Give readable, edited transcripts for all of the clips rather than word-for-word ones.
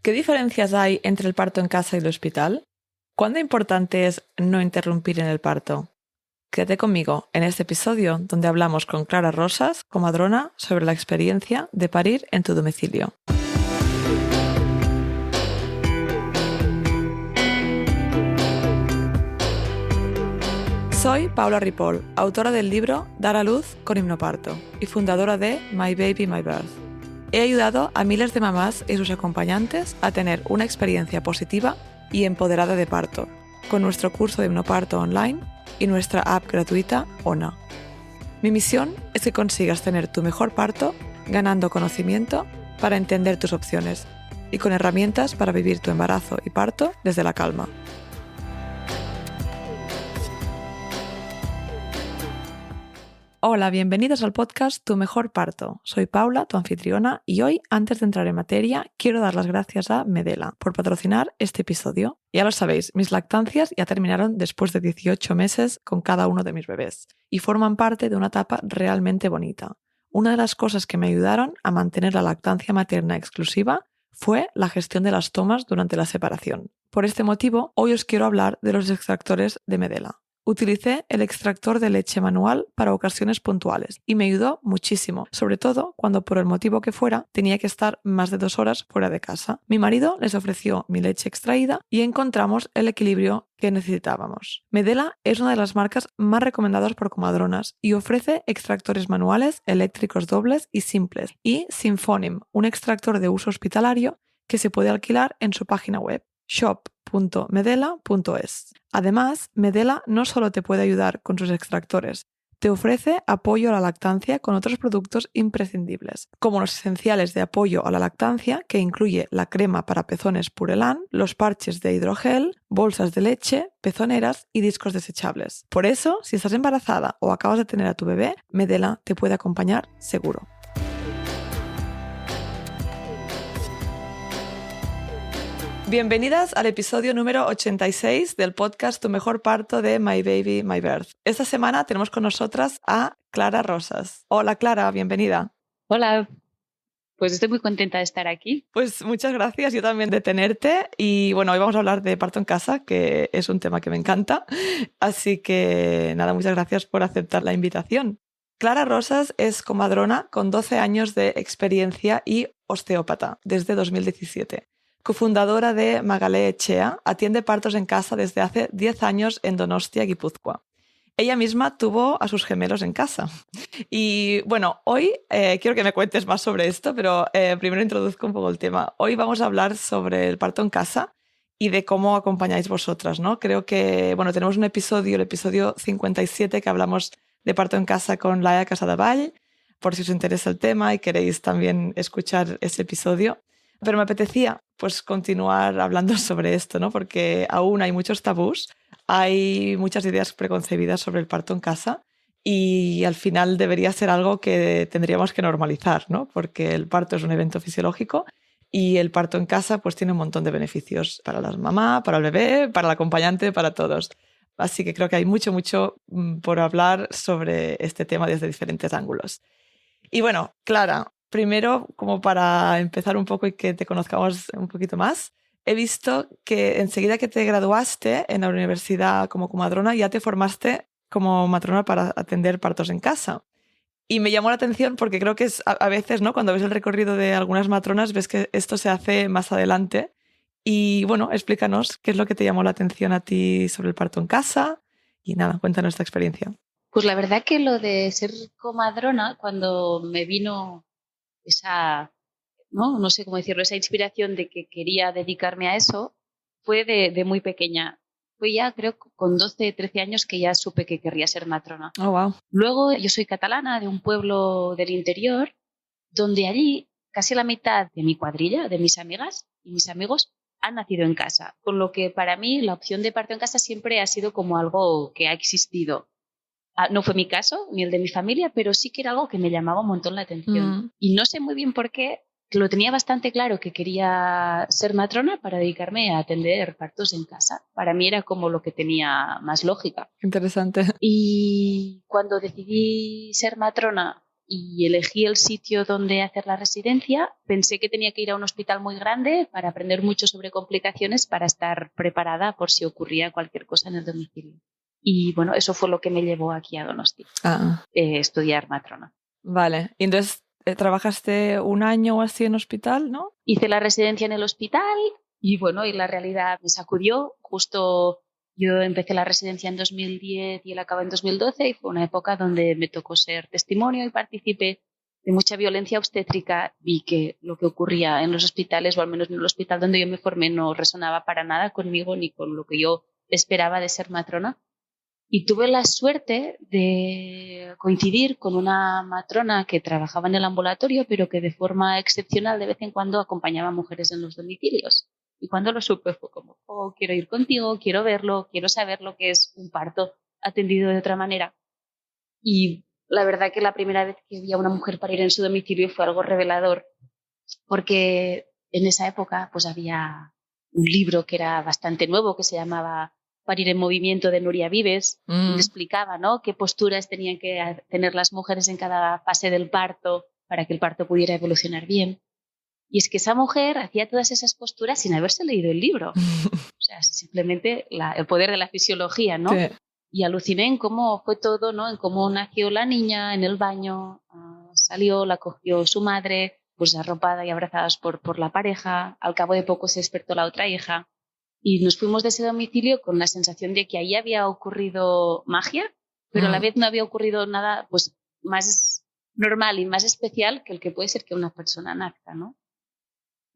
¿Qué diferencias hay entre el parto en casa y el hospital? ¿Cuándo importante es no interrumpir en el parto? Quédate conmigo en este episodio donde hablamos con Clara Rosas, comadrona, sobre la experiencia de parir en tu domicilio. Soy Paula Ripoll, autora del libro Dar a luz con hipnoparto y fundadora de My Baby, My Birth. He ayudado a miles de mamás y sus acompañantes a tener una experiencia positiva y empoderada de parto, con nuestro curso de hipnoparto online y nuestra app gratuita ONA. Mi misión es que consigas tener tu mejor parto ganando conocimiento para entender tus opciones y con herramientas para vivir tu embarazo y parto desde la calma. Hola, bienvenidos al podcast Tu Mejor Parto. Soy Paula, tu anfitriona, y hoy, antes de entrar en materia, quiero dar las gracias a Medela por patrocinar este episodio. Ya lo sabéis, mis lactancias ya terminaron después de 18 meses con cada uno de mis bebés y forman parte de una etapa realmente bonita. Una de las cosas que me ayudaron a mantener la lactancia materna exclusiva fue la gestión de las tomas durante la separación. Por este motivo, hoy os quiero hablar de los extractores de Medela. Utilicé el extractor de leche manual para ocasiones puntuales y me ayudó muchísimo, sobre todo cuando por el motivo que fuera tenía que estar más de 2 horas fuera de casa. Mi marido les ofreció mi leche extraída y encontramos el equilibrio que necesitábamos. Medela es una de las marcas más recomendadas por comadronas y ofrece extractores manuales, eléctricos dobles y simples, y Symphonium, un extractor de uso hospitalario que se puede alquilar en su página web shop.medela.es. Además, Medela no solo te puede ayudar con sus extractores, te ofrece apoyo a la lactancia con otros productos imprescindibles, como los esenciales de apoyo a la lactancia, que incluye la crema para pezones Purelan, los parches de hidrogel, bolsas de leche, pezoneras y discos desechables. Por eso, si estás embarazada o acabas de tener a tu bebé, Medela te puede acompañar seguro. Bienvenidas al episodio número 86 del podcast Tu Mejor Parto de My Baby, My Birth. Esta semana tenemos con nosotras a Clara Rosas. Hola Clara, bienvenida. Hola, pues estoy muy contenta de estar aquí. Pues muchas gracias, yo también de tenerte. Y bueno, hoy vamos a hablar de parto en casa, que es un tema que me encanta. Así que nada, muchas gracias por aceptar la invitación. Clara Rosas es comadrona con 12 años de experiencia y osteópata desde 2017. Cofundadora de Magale Etxea, atiende partos en casa desde hace 10 años en Donostia, Guipúzcoa. Ella misma tuvo a sus gemelos en casa. Y bueno, hoy quiero que me cuentes más sobre esto, pero primero introduzco un poco el tema. Hoy vamos a hablar sobre el parto en casa y de cómo acompañáis vosotras, ¿no? Creo que, bueno, tenemos un episodio, el episodio 57, que hablamos de parto en casa con Laia Casadevall, por si os interesa el tema y queréis también escuchar ese episodio. Pero me apetecía pues continuar hablando sobre esto, ¿no? Porque aún hay muchos tabús, hay muchas ideas preconcebidas sobre el parto en casa y al final debería ser algo que tendríamos que normalizar, ¿no? Porque el parto es un evento fisiológico y el parto en casa pues tiene un montón de beneficios para la mamá, para el bebé, para el acompañante, para todos. Así que creo que hay mucho por hablar sobre este tema desde diferentes ángulos. Y bueno, Clara, primero, como para empezar un poco y que te conozcamos un poquito más, he visto que enseguida que te graduaste en la universidad como comadrona, ya te formaste como matrona para atender partos en casa. Y me llamó la atención porque creo que es a veces, ¿no? Cuando ves el recorrido de algunas matronas, ves que esto se hace más adelante. Y bueno, explícanos qué es lo que te llamó la atención a ti sobre el parto en casa. Y nada, cuéntanos esta experiencia. Pues la verdad que lo de ser comadrona, cuando me vino esa, no sé cómo decirlo, esa inspiración de que quería dedicarme a eso, fue de muy pequeña. Fue ya, creo, con 12, 13 años que ya supe que querría ser matrona. Oh, wow. Luego, yo soy catalana, de un pueblo del interior, donde allí casi la mitad de mi cuadrilla, de mis amigas y mis amigos, han nacido en casa. Con lo que para mí la opción de parto en casa siempre ha sido como algo que ha existido. No fue mi caso, ni el de mi familia, pero sí que era algo que me llamaba un montón la atención. Y no sé muy bien por qué, lo tenía bastante claro que quería ser matrona para dedicarme a atender partos en casa. Para mí era como lo que tenía más lógica. Interesante. Y cuando decidí ser matrona, y elegí el sitio donde hacer la residencia. Pensé que tenía que ir a un hospital muy grande para aprender mucho sobre complicaciones, para estar preparada por si ocurría cualquier cosa en el domicilio. Y bueno, eso fue lo que me llevó aquí a Donosti, estudiar matrona. Vale, y entonces trabajaste un año o así en hospital, ¿no? Hice la residencia en el hospital y bueno, y la realidad me sacudió. Justo yo empecé la residencia en 2010 y él acabó en 2012 y fue una época donde me tocó ser testimonio y partícipe de mucha violencia obstétrica. Vi que lo que ocurría en los hospitales, o al menos en el hospital donde yo me formé, no resonaba para nada conmigo ni con lo que yo esperaba de ser matrona. Y tuve la suerte de coincidir con una matrona que trabajaba en el ambulatorio, pero que de forma excepcional de vez en cuando acompañaba a mujeres en los domicilios. Y cuando lo supe fue como, oh, quiero ir contigo, quiero verlo, quiero saber lo que es un parto atendido de otra manera. Y la verdad que la primera vez que vi a una mujer parir en su domicilio fue algo revelador, porque en esa época pues había un libro que era bastante nuevo que se llamaba Parir en movimiento, de Nuria Vives, donde explicaba, ¿no?, qué posturas tenían que tener las mujeres en cada fase del parto para que el parto pudiera evolucionar bien. Y es que esa mujer hacía todas esas posturas sin haberse leído el libro. O sea, simplemente el poder de la fisiología, ¿no? Sí. Y aluciné en cómo fue todo, ¿no? En cómo nació la niña en el baño, salió, la cogió su madre, pues arropada y abrazadas por la pareja. Al cabo de poco se despertó la otra hija. Y nos fuimos de ese domicilio con la sensación de que ahí había ocurrido magia, pero a la vez no había ocurrido nada pues más normal y más especial que el que puede ser que una persona nazca, ¿no?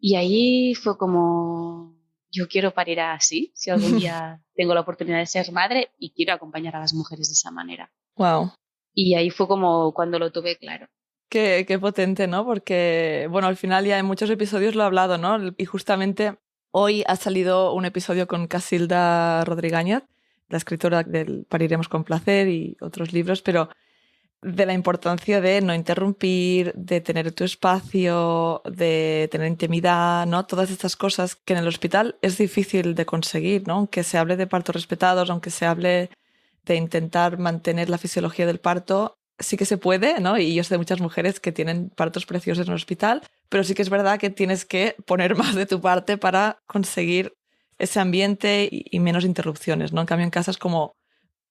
Y ahí fue como, yo quiero parir así, si algún día tengo la oportunidad de ser madre, y quiero acompañar a las mujeres de esa manera. Wow. Y ahí fue como cuando lo tuve claro. Qué potente, ¿no? Porque, bueno, al final ya en muchos episodios lo he hablado, ¿no? Y justamente hoy ha salido un episodio con Casilda Rodríguez, la escritora del Pariremos con placer y otros libros, pero de la importancia de no interrumpir, de tener tu espacio, de tener intimidad, ¿no? Todas estas cosas que en el hospital es difícil de conseguir, ¿no? Aunque se hable de partos respetados, aunque se hable de intentar mantener la fisiología del parto, sí que se puede, ¿no? Y yo sé de muchas mujeres que tienen partos preciosos en el hospital, pero sí que es verdad que tienes que poner más de tu parte para conseguir ese ambiente y menos interrupciones, ¿no? En cambio, en casa es como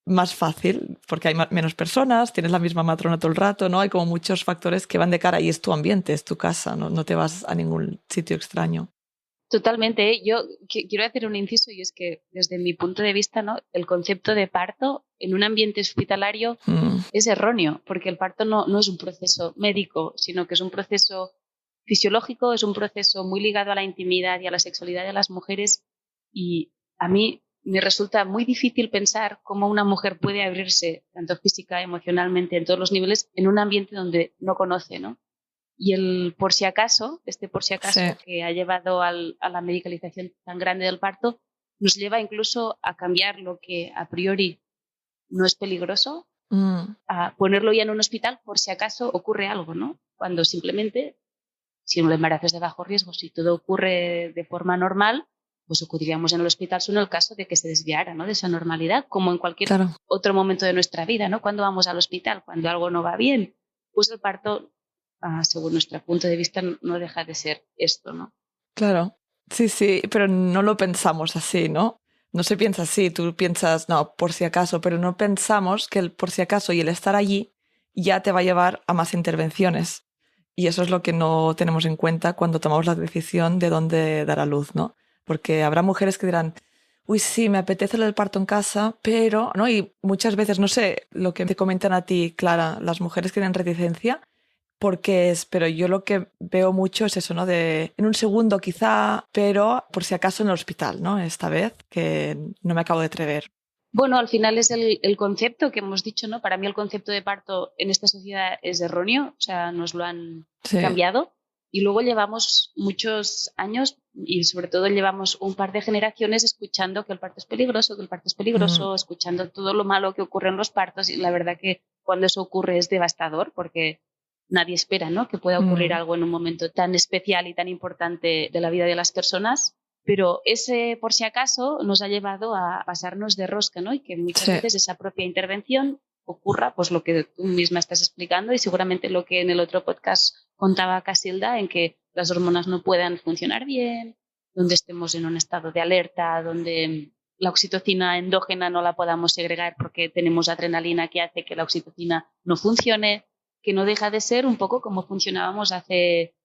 más fácil porque hay menos personas, tienes la misma matrona todo el rato, ¿no? Hay como muchos factores que van de cara y es tu ambiente, es tu casa, no te vas a ningún sitio extraño. Totalmente, ¿eh? Yo quiero hacer un inciso, y es que desde mi punto de vista, ¿no?, el concepto de parto en un ambiente hospitalario es erróneo, porque el parto no es un proceso médico, sino que es un proceso fisiológico, es un proceso muy ligado a la intimidad y a la sexualidad de las mujeres, y a mí me resulta muy difícil pensar cómo una mujer puede abrirse, tanto física, emocionalmente, en todos los niveles, en un ambiente donde no conoce, ¿no? Y el por si acaso, sí, que ha llevado a la medicalización tan grande del parto, nos lleva incluso a cambiar lo que a priori no es peligroso, a ponerlo ya en un hospital por si acaso ocurre algo, ¿no? Cuando simplemente, si un embarazo es de bajo riesgo, si todo ocurre de forma normal, pues acudiríamos en el hospital solo en el caso de que se desviara, ¿no?, de esa normalidad, como en cualquier otro momento de nuestra vida, ¿no? Cuando vamos al hospital, cuando algo no va bien, pues el parto, según nuestro punto de vista, no deja de ser esto, ¿no? Claro, sí, pero no lo pensamos así, ¿no? No se piensa así, tú piensas, no, por si acaso, pero no pensamos que el por si acaso y el estar allí ya te va a llevar a más intervenciones. Y eso es lo que no tenemos en cuenta cuando tomamos la decisión de dónde dar a luz, ¿no? Porque habrá mujeres que dirán, uy, sí, me apetece el parto en casa, pero, ¿no? Y muchas veces, no sé, lo que te comentan a ti, Clara, las mujeres que tienen reticencia, pero yo lo que veo mucho es eso, ¿no? De en un segundo quizá, pero por si acaso en el hospital, ¿no? Esta vez, que no me acabo de atrever. Bueno, al final es el concepto que hemos dicho, ¿no? Para mí el concepto de parto en esta sociedad es erróneo, o sea, nos lo han cambiado. Y luego llevamos muchos años y sobre todo llevamos un par de generaciones escuchando que el parto es peligroso, escuchando todo lo malo que ocurre en los partos, y la verdad que cuando eso ocurre es devastador porque nadie espera, ¿no?, que pueda ocurrir algo en un momento tan especial y tan importante de la vida de las personas. Pero ese por si acaso nos ha llevado a pasarnos de rosca, ¿no? Y que muchas veces esa propia intervención ocurra pues lo que tú misma estás explicando y seguramente lo que en el otro podcast contaba Casilda, en que las hormonas no puedan funcionar bien, donde estemos en un estado de alerta, donde la oxitocina endógena no la podamos segregar porque tenemos adrenalina que hace que la oxitocina no funcione, que no deja de ser un poco como funcionábamos hace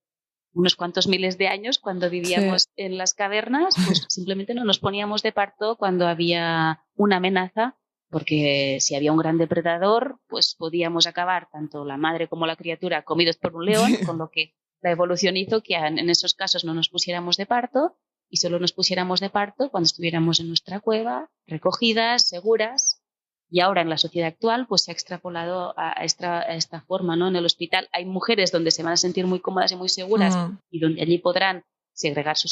unos cuantos miles de años cuando vivíamos en las cavernas, pues simplemente no nos poníamos de parto cuando había una amenaza, porque si había un gran depredador, pues podíamos acabar tanto la madre como la criatura comidos por un león, con lo que la evolución hizo que en esos casos no nos pusiéramos de parto y solo nos pusiéramos de parto cuando estuviéramos en nuestra cueva, recogidas, seguras. Y ahora en la sociedad actual pues se ha extrapolado a esta forma, ¿no? En el hospital hay mujeres donde se van a sentir muy cómodas y muy seguras y donde allí podrán segregar su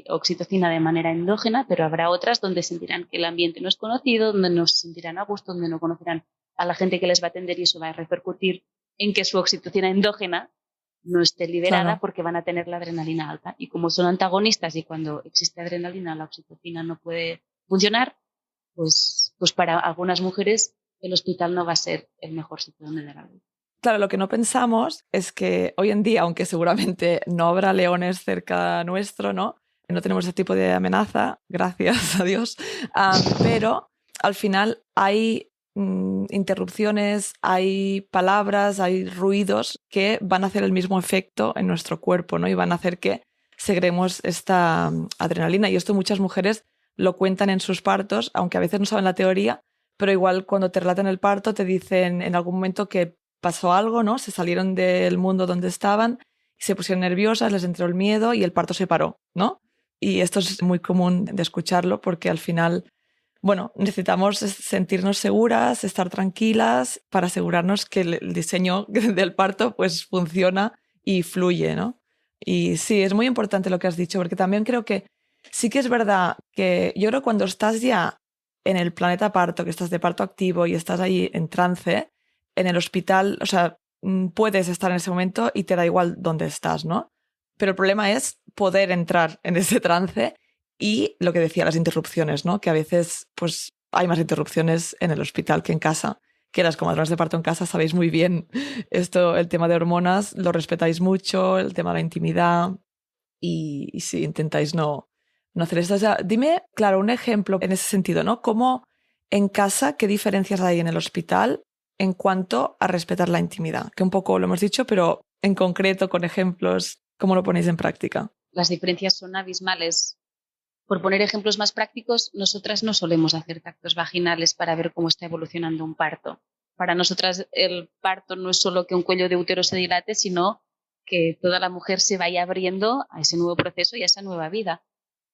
oxitocina de manera endógena, pero habrá otras donde sentirán que el ambiente no es conocido, donde no se sentirán a gusto, donde no conocerán a la gente que les va a atender y eso va a repercutir en que su oxitocina endógena no esté liberada porque van a tener la adrenalina alta. Y como son antagonistas y cuando existe adrenalina la oxitocina no puede funcionar, pues para algunas mujeres el hospital no va a ser el mejor sitio donde dar a luz. Claro, lo que no pensamos es que hoy en día, aunque seguramente no habrá leones cerca nuestro, ¿no? No tenemos ese tipo de amenaza, gracias a Dios, pero al final hay interrupciones, hay palabras, hay ruidos que van a hacer el mismo efecto en nuestro cuerpo, ¿no? Y van a hacer que segreguemos esta adrenalina. Y esto muchas mujeres lo cuentan en sus partos, aunque a veces no saben la teoría, pero igual cuando te relatan el parto te dicen en algún momento que pasó algo, ¿no? Se salieron del mundo donde estaban y se pusieron nerviosas, les entró el miedo y el parto se paró, ¿no? Y esto es muy común de escucharlo porque al final, bueno, necesitamos sentirnos seguras, estar tranquilas para asegurarnos que el diseño del parto pues funciona y fluye, ¿no? Y sí, es muy importante lo que has dicho porque también creo que sí que es verdad que yo creo que cuando estás ya en el planeta parto, que estás de parto activo y estás ahí en trance, en el hospital, o sea, puedes estar en ese momento y te da igual dónde estás, ¿no? Pero el problema es poder entrar en ese trance y lo que decía, las interrupciones, ¿no? Que a veces pues hay más interrupciones en el hospital que en casa. Que las comadronas de parto en casa sabéis muy bien esto, el tema de hormonas, lo respetáis mucho, el tema de la intimidad y sí, intentáis no hacer esto. O sea, dime, claro, un ejemplo en ese sentido, ¿no? ¿Cómo en casa, qué diferencias hay en el hospital en cuanto a respetar la intimidad? Que un poco lo hemos dicho, pero en concreto, con ejemplos, ¿cómo lo ponéis en práctica? Las diferencias son abismales. Por poner ejemplos más prácticos, nosotras no solemos hacer tactos vaginales para ver cómo está evolucionando un parto. Para nosotras el parto no es solo que un cuello de útero se dilate, sino que toda la mujer se vaya abriendo a ese nuevo proceso y a esa nueva vida.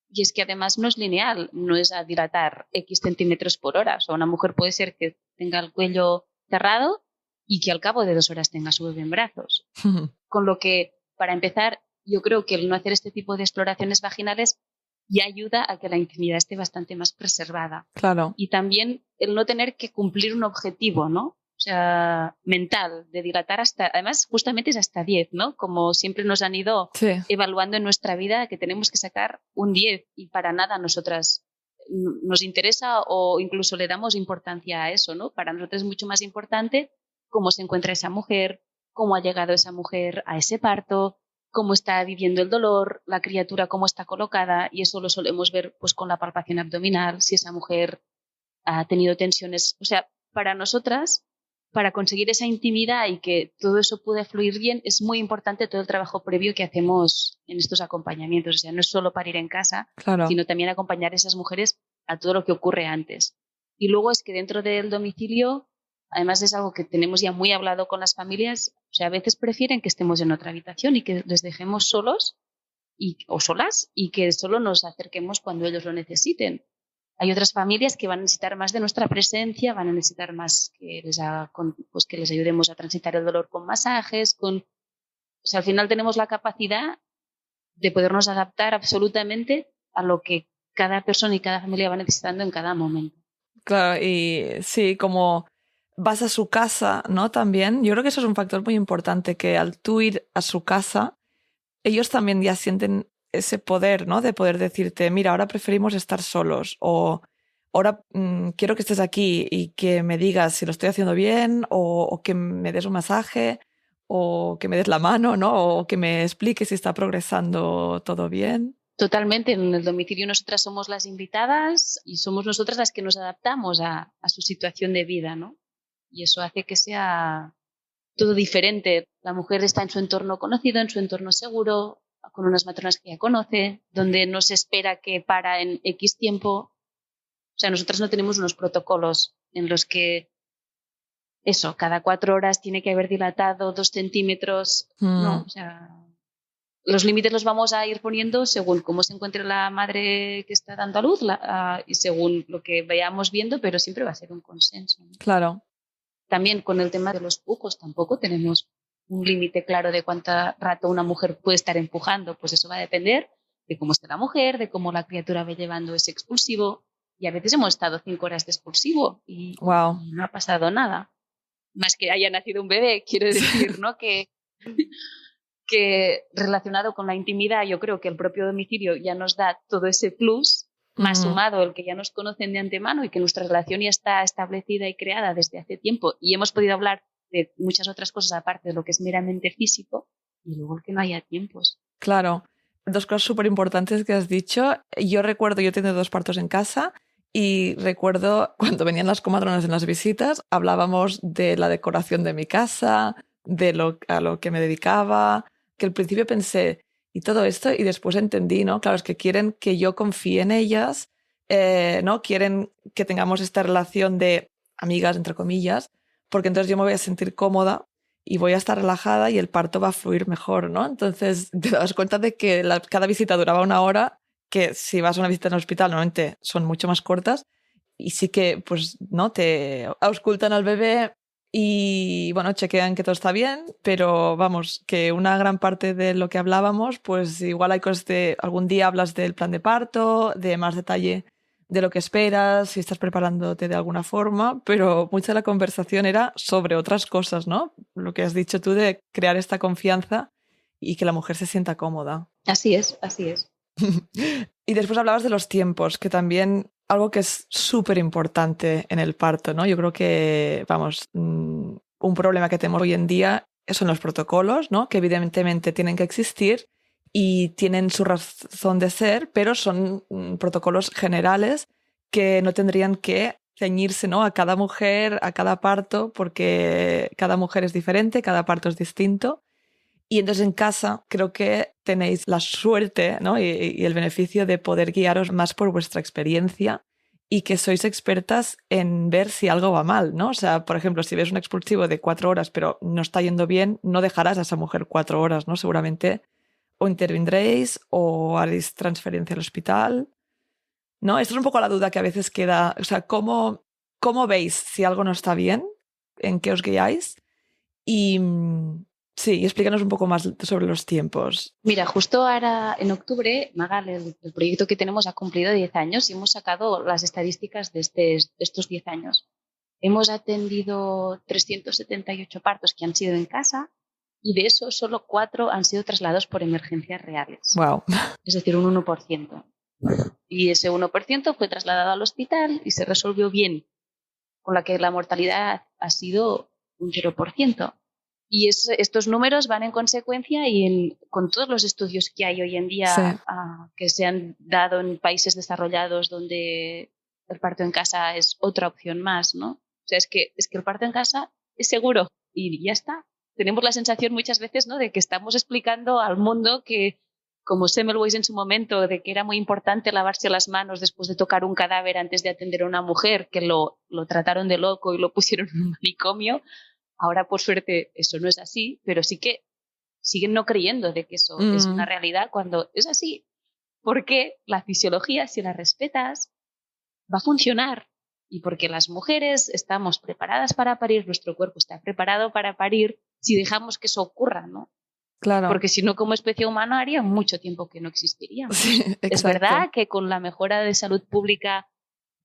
Y es que además no es lineal, no es a dilatar X centímetros por hora. O sea, una mujer puede ser que tenga el cuello cerrado y que al cabo de 2 horas tenga su bebé en brazos. Con lo que, para empezar, yo creo que el no hacer este tipo de exploraciones vaginales ya ayuda a que la intimidad esté bastante más preservada. Claro. Y también el no tener que cumplir un objetivo, ¿no? O sea, mental, de dilatar hasta, además justamente es hasta 10, ¿no? Como siempre nos han ido evaluando en nuestra vida que tenemos que sacar un 10 y para nada nosotras nos interesa o incluso le damos importancia a eso, ¿no? Para nosotros es mucho más importante cómo se encuentra esa mujer, cómo ha llegado esa mujer a ese parto, cómo está viviendo el dolor, la criatura cómo está colocada y eso lo solemos ver pues con la palpación abdominal, si esa mujer ha tenido tensiones. O sea, para nosotras, para conseguir esa intimidad y que todo eso pueda fluir bien, es muy importante todo el trabajo previo que hacemos en estos acompañamientos. O sea, no es solo para ir en casa, sino también acompañar a esas mujeres a todo lo que ocurre antes. Y luego es que dentro del domicilio, además es algo que tenemos ya muy hablado con las familias, o sea, a veces prefieren que estemos en otra habitación y que les dejemos solos o solas y que solo nos acerquemos cuando ellos lo necesiten. Hay otras familias que van a necesitar más de nuestra presencia, van a necesitar más que les ayudemos a transitar el dolor con masajes, o sea, al final tenemos la capacidad de podernos adaptar absolutamente a lo que cada persona y cada familia va necesitando en cada momento. Claro, y sí, como vas a su casa, ¿no? También, yo creo que eso es un factor muy importante, que al tú ir a su casa, ellos también ya sienten ese poder, ¿no? De poder decirte, mira, ahora preferimos estar solos o ahora quiero que estés aquí y que me digas si lo estoy haciendo bien o que me des un masaje o que me des la mano, ¿no? O que me expliques si está progresando todo bien. Totalmente, en el domicilio nosotras somos las invitadas y somos nosotras las que nos adaptamos a su situación de vida, ¿no? Y eso hace que sea todo diferente. La mujer está en su entorno conocido, en su entorno seguro, con unas matronas que ya conoce, donde no se espera que para en X tiempo. O sea, nosotras no tenemos unos protocolos en los que eso, cada 4 horas tiene que haber dilatado 2 centímetros. No, o sea, los límites los vamos a ir poniendo según cómo se encuentre la madre que está dando a luz y según lo que vayamos viendo, pero siempre va a ser un consenso, ¿no? Claro. También con el tema de los pujos tampoco tenemos un límite claro de cuánto rato una mujer puede estar empujando. Pues eso va a depender de cómo esté la mujer, de cómo la criatura va llevando ese expulsivo. Y a veces hemos estado 5 horas de expulsivo y no ha pasado nada. Más que haya nacido un bebé, quiero decir, ¿no? Que relacionado con la intimidad, yo creo que el propio domicilio ya nos da todo ese plus, más sumado el que ya nos conocen de antemano y que nuestra relación ya está establecida y creada desde hace tiempo y hemos podido hablar de muchas otras cosas aparte de lo que es meramente físico, y luego el que no haya tiempos. Claro. 2 cosas súper importantes que has dicho. Yo recuerdo, yo he tenido 2 partos en casa y recuerdo cuando venían las comadronas en las visitas, hablábamos de la decoración de mi casa, a lo que me dedicaba, que al principio pensé, y todo esto, y después entendí, ¿no? Claro, es que quieren que yo confíe en ellas, ¿no? Quieren que tengamos esta relación de amigas, entre comillas, porque entonces yo me voy a sentir cómoda y voy a estar relajada y el parto va a fluir mejor, ¿no? Entonces te das cuenta de que cada visita duraba 1 hora, que si vas a una visita en el hospital normalmente son mucho más cortas y sí que pues no te auscultan al bebé y bueno, chequean que todo está bien, pero vamos, que una gran parte de lo que hablábamos, pues igual hay cosas de algún día hablas del plan de parto, de más detalle de lo que esperas, si estás preparándote de alguna forma, pero mucha de la conversación era sobre otras cosas, ¿no? Lo que has dicho tú de crear esta confianza y que la mujer se sienta cómoda. Así es, así es. Y después hablabas de los tiempos, que también algo que es súper importante en el parto, ¿no? Yo creo que, vamos, un problema que tenemos hoy en día son los protocolos, ¿no? Que evidentemente tienen que existir y tienen su razón de ser, pero son protocolos generales que no tendrían que ceñirse, ¿no? A cada mujer, a cada parto, porque cada mujer es diferente, cada parto es distinto. Y entonces en casa creo que tenéis la suerte, ¿no? y el beneficio de poder guiaros más por vuestra experiencia y que sois expertas en ver si algo va mal, ¿no? O sea, por ejemplo, si ves un expulsivo de 4 horas pero no está yendo bien, no dejarás a esa mujer 4 horas, ¿no? Seguramente o intervendréis o haréis transferencia al hospital, ¿no? Esta es un poco la duda que a veces queda. O sea, ¿cómo veis si algo no está bien? ¿En qué os guiáis? Y sí, explícanos un poco más sobre los tiempos. Mira, justo ahora en octubre, Magal, el proyecto que tenemos ha cumplido 10 años y hemos sacado las estadísticas de estos 10 años. Hemos atendido 378 partos que han sido en casa y de eso solo 4 han sido trasladados por emergencias reales. Wow. Es decir, un 1%. Y ese 1% fue trasladado al hospital y se resolvió bien, con la que la mortalidad ha sido un 0%. Y estos números van en consecuencia y con todos los estudios que hay hoy en día, Sí. Que se han dado en países desarrollados donde el parto en casa es otra opción más, ¿no? O sea, es que el parto en casa es seguro y ya está. Tenemos la sensación muchas veces, ¿no?, de que estamos explicando al mundo que, como Semmelweis en su momento, de que era muy importante lavarse las manos después de tocar un cadáver antes de atender a una mujer, que lo trataron de loco y lo pusieron en un manicomio. Ahora, por suerte, eso no es así, pero sí que siguen no creyendo de que eso es una realidad cuando es así. Porque la fisiología, si la respetas, va a funcionar. Y porque las mujeres estamos preparadas para parir, nuestro cuerpo está preparado para parir si dejamos que eso ocurra, ¿no? Claro. Porque si no, como especie humana, haría mucho tiempo que no existiríamos. Sí, exacto. Es verdad que con la mejora de salud pública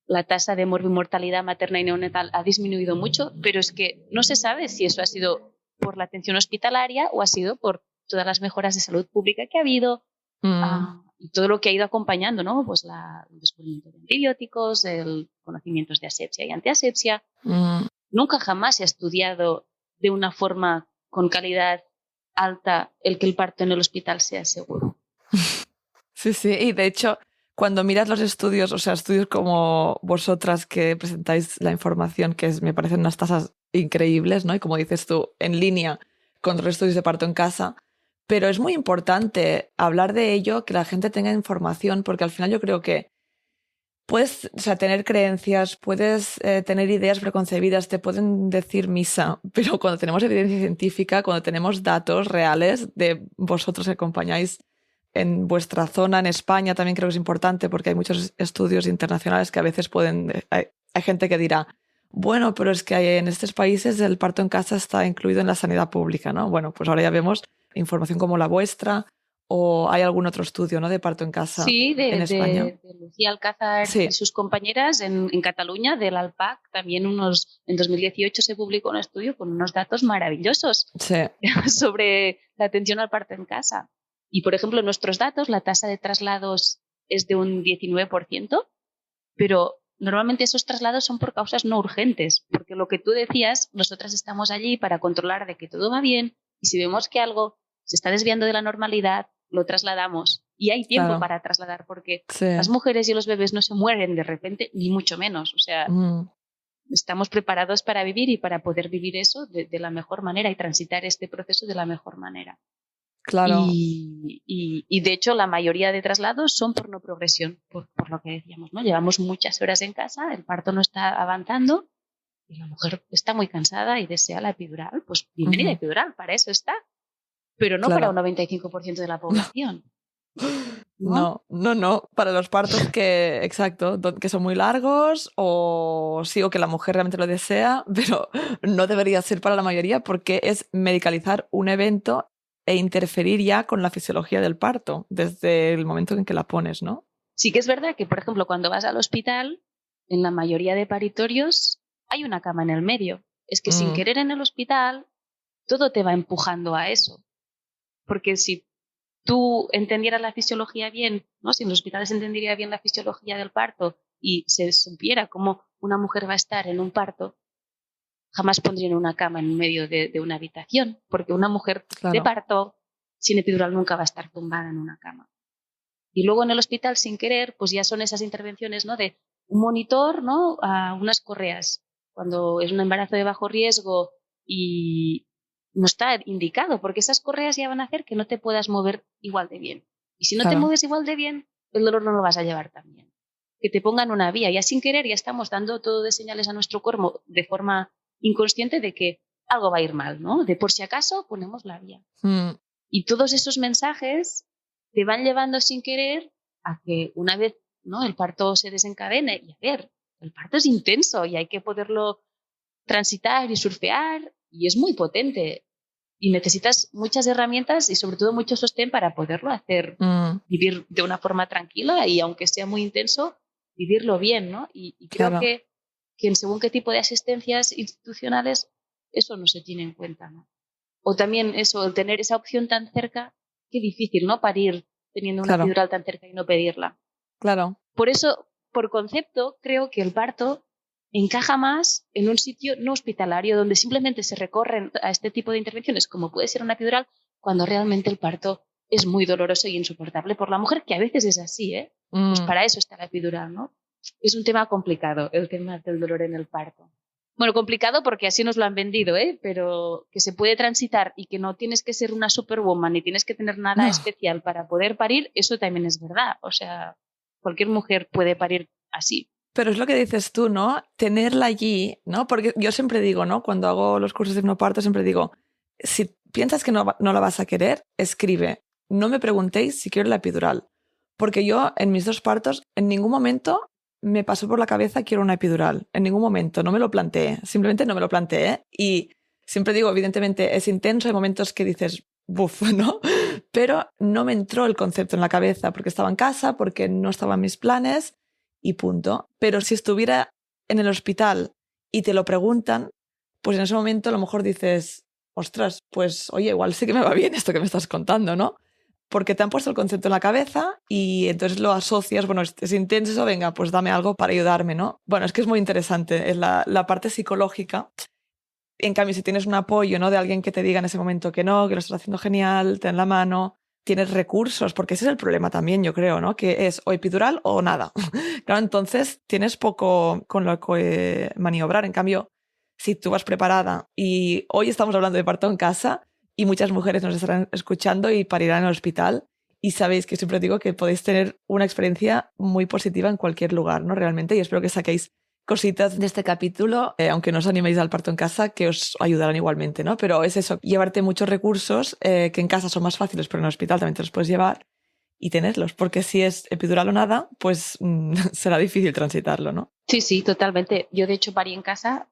la tasa de morbimortalidad materna y neonatal ha disminuido mucho, pero es que no se sabe si eso ha sido por la atención hospitalaria o ha sido por todas las mejoras de salud pública que ha habido, y todo lo que ha ido acompañando, ¿no? Pues el descubrimiento de antibióticos, el conocimientos de asepsia y antiasepsia. Nunca jamás se ha estudiado de una forma con calidad alta el que el parto en el hospital sea seguro. Sí, sí, y de hecho, cuando miras los estudios, o sea, estudios como vosotras que presentáis la información, me parecen unas tasas increíbles, ¿no? Y como dices tú, en línea con los estudios de parto en casa, pero es muy importante hablar de ello, que la gente tenga información, porque al final yo creo que puedes, o sea, tener creencias, puedes tener ideas preconcebidas, te pueden decir misa, pero cuando tenemos evidencia científica, cuando tenemos datos reales de vosotros que acompañáis en vuestra zona, en España, también creo que es importante porque hay muchos estudios internacionales que a veces hay gente que dirá, bueno, pero es que en estos países el parto en casa está incluido en la sanidad pública, ¿no? Bueno, pues ahora ya vemos información como la vuestra. ¿O hay algún otro estudio, ¿no?, de parto en casa en España? De Lucía Alcázar Sí. y sus compañeras en Cataluña, del ALPAC, también en 2018 se publicó un estudio con unos datos maravillosos sobre la atención al parto en casa. Y, por ejemplo, en nuestros datos la tasa de traslados es de un 19%, pero normalmente esos traslados son por causas no urgentes, porque lo que tú decías, nosotras estamos allí para controlar de que todo va bien y si vemos que algo se está desviando de la normalidad, lo trasladamos. Y hay tiempo para trasladar, porque las mujeres y los bebés no se mueren de repente, ni mucho menos. O sea, estamos preparados para vivir y para poder vivir eso de la mejor manera y transitar este proceso de la mejor manera. Claro. Y de hecho la mayoría de traslados son por no progresión, por lo que decíamos, ¿no? Llevamos muchas horas en casa, el parto no está avanzando y la mujer está muy cansada y desea la epidural. Pues bienvenida epidural, para eso está. Pero no para un 95% de la población. No, para los partos que son muy largos o que la mujer realmente lo desea, pero no debería ser para la mayoría porque es medicalizar un evento e interferir ya con la fisiología del parto desde el momento en que la pones, ¿no? Sí que es verdad que, por ejemplo, cuando vas al hospital, en la mayoría de paritorios hay una cama en el medio. Es que sin querer en el hospital todo te va empujando a eso. Porque si tú entendieras la fisiología bien, ¿no? Si en los hospitales se entendería bien la fisiología del parto y se supiera cómo una mujer va a estar en un parto, jamás pondrían una cama en medio de una habitación, porque una mujer de parto sin epidural nunca va a estar tumbada en una cama. Y luego en el hospital, sin querer, pues ya son esas intervenciones, ¿no? De un monitor, ¿no?, a unas correas. Cuando es un embarazo de bajo riesgo y no está indicado, porque esas correas ya van a hacer que no te puedas mover igual de bien. Y si no te mueves igual de bien, el dolor no lo vas a llevar tan bien. Que te pongan una vía. Ya sin querer ya estamos dando todo de señales a nuestro cuerpo de forma inconsciente de que algo va a ir mal, ¿no? De por si acaso ponemos la vía. Y todos esos mensajes te van llevando sin querer a que una vez, ¿no?, el parto se desencadene, y a ver, el parto es intenso y hay que poderlo transitar y surfear y es muy potente y necesitas muchas herramientas y sobre todo mucho sostén para poderlo hacer, vivir de una forma tranquila y aunque sea muy intenso, vivirlo bien, ¿no? Y creo que en según qué tipo de asistencias institucionales eso no se tiene en cuenta, ¿no? O también eso, el tener esa opción tan cerca, qué difícil, ¿no?, parir teniendo una epidural tan cerca y no pedirla. Claro. Por eso, por concepto, creo que el parto encaja más en un sitio no hospitalario donde simplemente se recorren a este tipo de intervenciones, como puede ser una epidural, cuando realmente el parto es muy doloroso y insoportable por la mujer, que a veces es así, ¿eh? Pues para eso está la epidural, ¿no? Es un tema complicado, el tema del dolor en el parto. Bueno, complicado porque así nos lo han vendido, ¿eh? Pero que se puede transitar y que no tienes que ser una superwoman ni tienes que tener nada especial para poder parir, eso también es verdad. O sea, cualquier mujer puede parir así. Pero es lo que dices tú, ¿no? Tenerla allí, ¿no? Porque yo siempre digo, ¿no?, cuando hago los cursos de hipnoparto, siempre digo, si piensas que no la vas a querer, escribe. No me preguntéis si quiero la epidural. Porque yo en mis 2 partos en ningún momento me pasó por la cabeza quiero una epidural. En ningún momento, no me lo planteé. Simplemente no me lo planteé. Y siempre digo, evidentemente es intenso, hay momentos que dices, buf, ¿no? Pero no me entró el concepto en la cabeza porque estaba en casa, porque no estaban mis planes y punto. Pero si estuviera en el hospital y te lo preguntan, pues en ese momento a lo mejor dices, ostras, pues oye, igual sí que me va bien esto que me estás contando, ¿no? porque te han puesto el concepto en la cabeza y entonces lo asocias, bueno, es intenso, venga, pues dame algo para ayudarme, ¿no? Bueno, es que es muy interesante, es la parte psicológica. En cambio, si tienes un apoyo, ¿no?, de alguien que te diga en ese momento que no, que lo estás haciendo genial, ten la mano, tienes recursos, porque ese es el problema también, yo creo, ¿no?, que es o epidural o nada. Claro, entonces tienes poco con lo que maniobrar. En cambio, si tú vas preparada, y hoy estamos hablando de parto en casa y muchas mujeres nos estarán escuchando y parirán en el hospital, y sabéis que siempre digo que podéis tener una experiencia muy positiva en cualquier lugar, ¿no?, realmente, y espero que saquéis cositas de este capítulo, aunque no os animéis al parto en casa, que os ayudarán igualmente, ¿no? Pero es eso, llevarte muchos recursos que en casa son más fáciles, pero en el hospital también te los puedes llevar y tenerlos, porque si es epidural o nada, pues será difícil transitarlo, ¿no? Sí, sí, totalmente. Yo, de hecho, parí en casa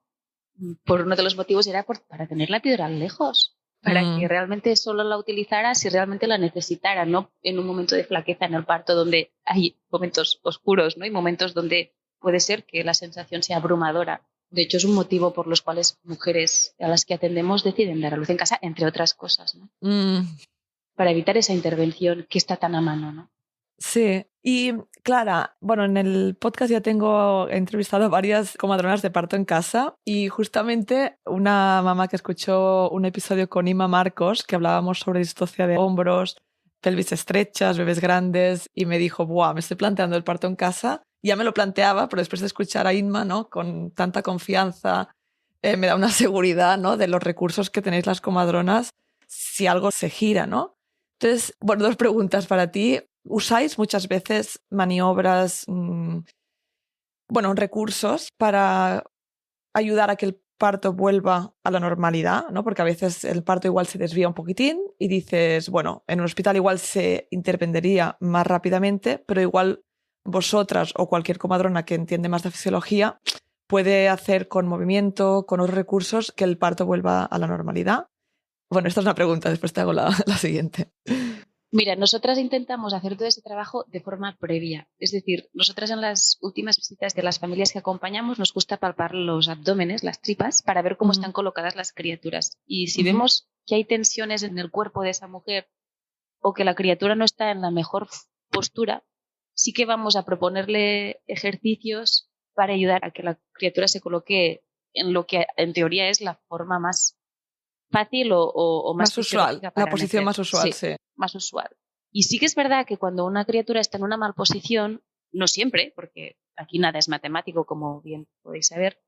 por uno de los motivos era para tener la epidural lejos, para que realmente solo la utilizara si realmente la necesitara, no en un momento de flaqueza en el parto donde hay momentos oscuros, ¿no? Y momentos donde puede ser que la sensación sea abrumadora. De hecho, es un motivo por los cuales mujeres a las que atendemos deciden dar a luz en casa, entre otras cosas, ¿no? Para evitar esa intervención que está tan a mano, ¿no? Sí, y Clara, bueno, en el podcast ya he entrevistado a varias comadronas de parto en casa y justamente una mamá que escuchó un episodio con Inma Marcos que hablábamos sobre distocia de hombros, pelvis estrechas, bebés grandes y me dijo, ¡buah! Me estoy planteando el parto en casa. Ya me lo planteaba, pero después de escuchar a Inma, ¿no?, con tanta confianza, me da una seguridad, ¿no?, de los recursos que tenéis las comadronas si algo se gira, ¿no? Entonces, bueno, 2 preguntas para ti. ¿Usáis muchas veces maniobras, bueno, recursos para ayudar a que el parto vuelva a la normalidad, ¿no? Porque a veces el parto igual se desvía un poquitín y dices, bueno, en un hospital igual se intervendría más rápidamente, pero igual vosotras o cualquier comadrona que entiende más de fisiología puede hacer con movimiento, con otros recursos, que el parto vuelva a la normalidad. Bueno, esta es una pregunta, después te hago la siguiente. Mira, nosotras intentamos hacer todo ese trabajo de forma previa. Es decir, nosotras en las últimas visitas de las familias que acompañamos nos gusta palpar los abdómenes, las tripas, para ver cómo están colocadas las criaturas. Y si vemos que hay tensiones en el cuerpo de esa mujer o que la criatura no está en la mejor postura, sí que vamos a proponerle ejercicios para ayudar a que la criatura se coloque en lo que en teoría es la forma más fácil o más usual, fisiológica la para posición nacer. más usual, sí. Más usual. Y sí que es verdad que cuando una criatura está en una mal posición, no siempre, porque aquí nada es matemático, como bien podéis saber,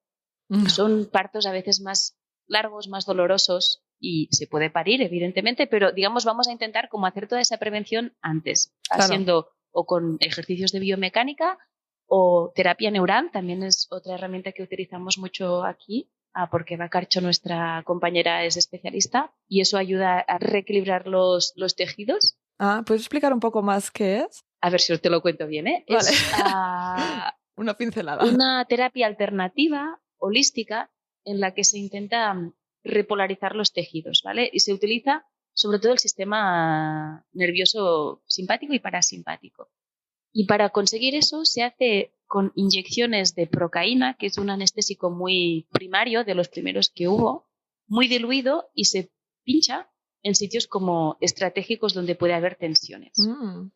son partos a veces más largos, más dolorosos y se puede parir, evidentemente, pero digamos vamos a intentar como hacer toda esa prevención antes, haciendo o con ejercicios de biomecánica o terapia neural, también es otra herramienta que utilizamos mucho aquí, porque Eva Carcho, nuestra compañera, es especialista y eso ayuda a reequilibrar los tejidos. ¿Puedes explicar un poco más qué es? A ver si os te lo cuento bien, ¿eh? Vale. Es una pincelada. Una terapia alternativa, holística, en la que se intenta repolarizar los tejidos, ¿vale? Y se utiliza sobre todo el sistema nervioso simpático y parasimpático. Y para conseguir eso se hace con inyecciones de procaína, que es un anestésico muy primario, de los primeros que hubo, muy diluido y se pincha en sitios como estratégicos donde puede haber tensiones.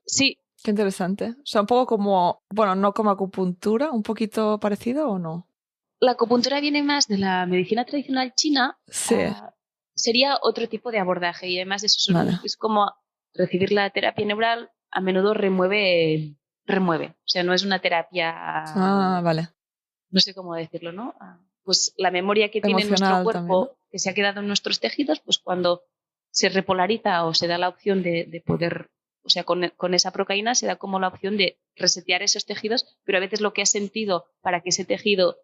Sí. Qué interesante. O sea, un poco como, bueno, no como acupuntura, un poquito parecido o no. La acupuntura viene más de la medicina tradicional china. Sí. Sería otro tipo de abordaje y además eso es como recibir la terapia neural, a menudo remueve. O sea, no es una terapia. Vale. No sé cómo decirlo, ¿no? Pues la memoria que tiene emocional nuestro cuerpo, también, ¿no?, que se ha quedado en nuestros tejidos, pues cuando se repolariza o se da la opción de poder, o sea, con esa procaína se da como la opción de resetear esos tejidos, pero a veces lo que has sentido para que ese tejido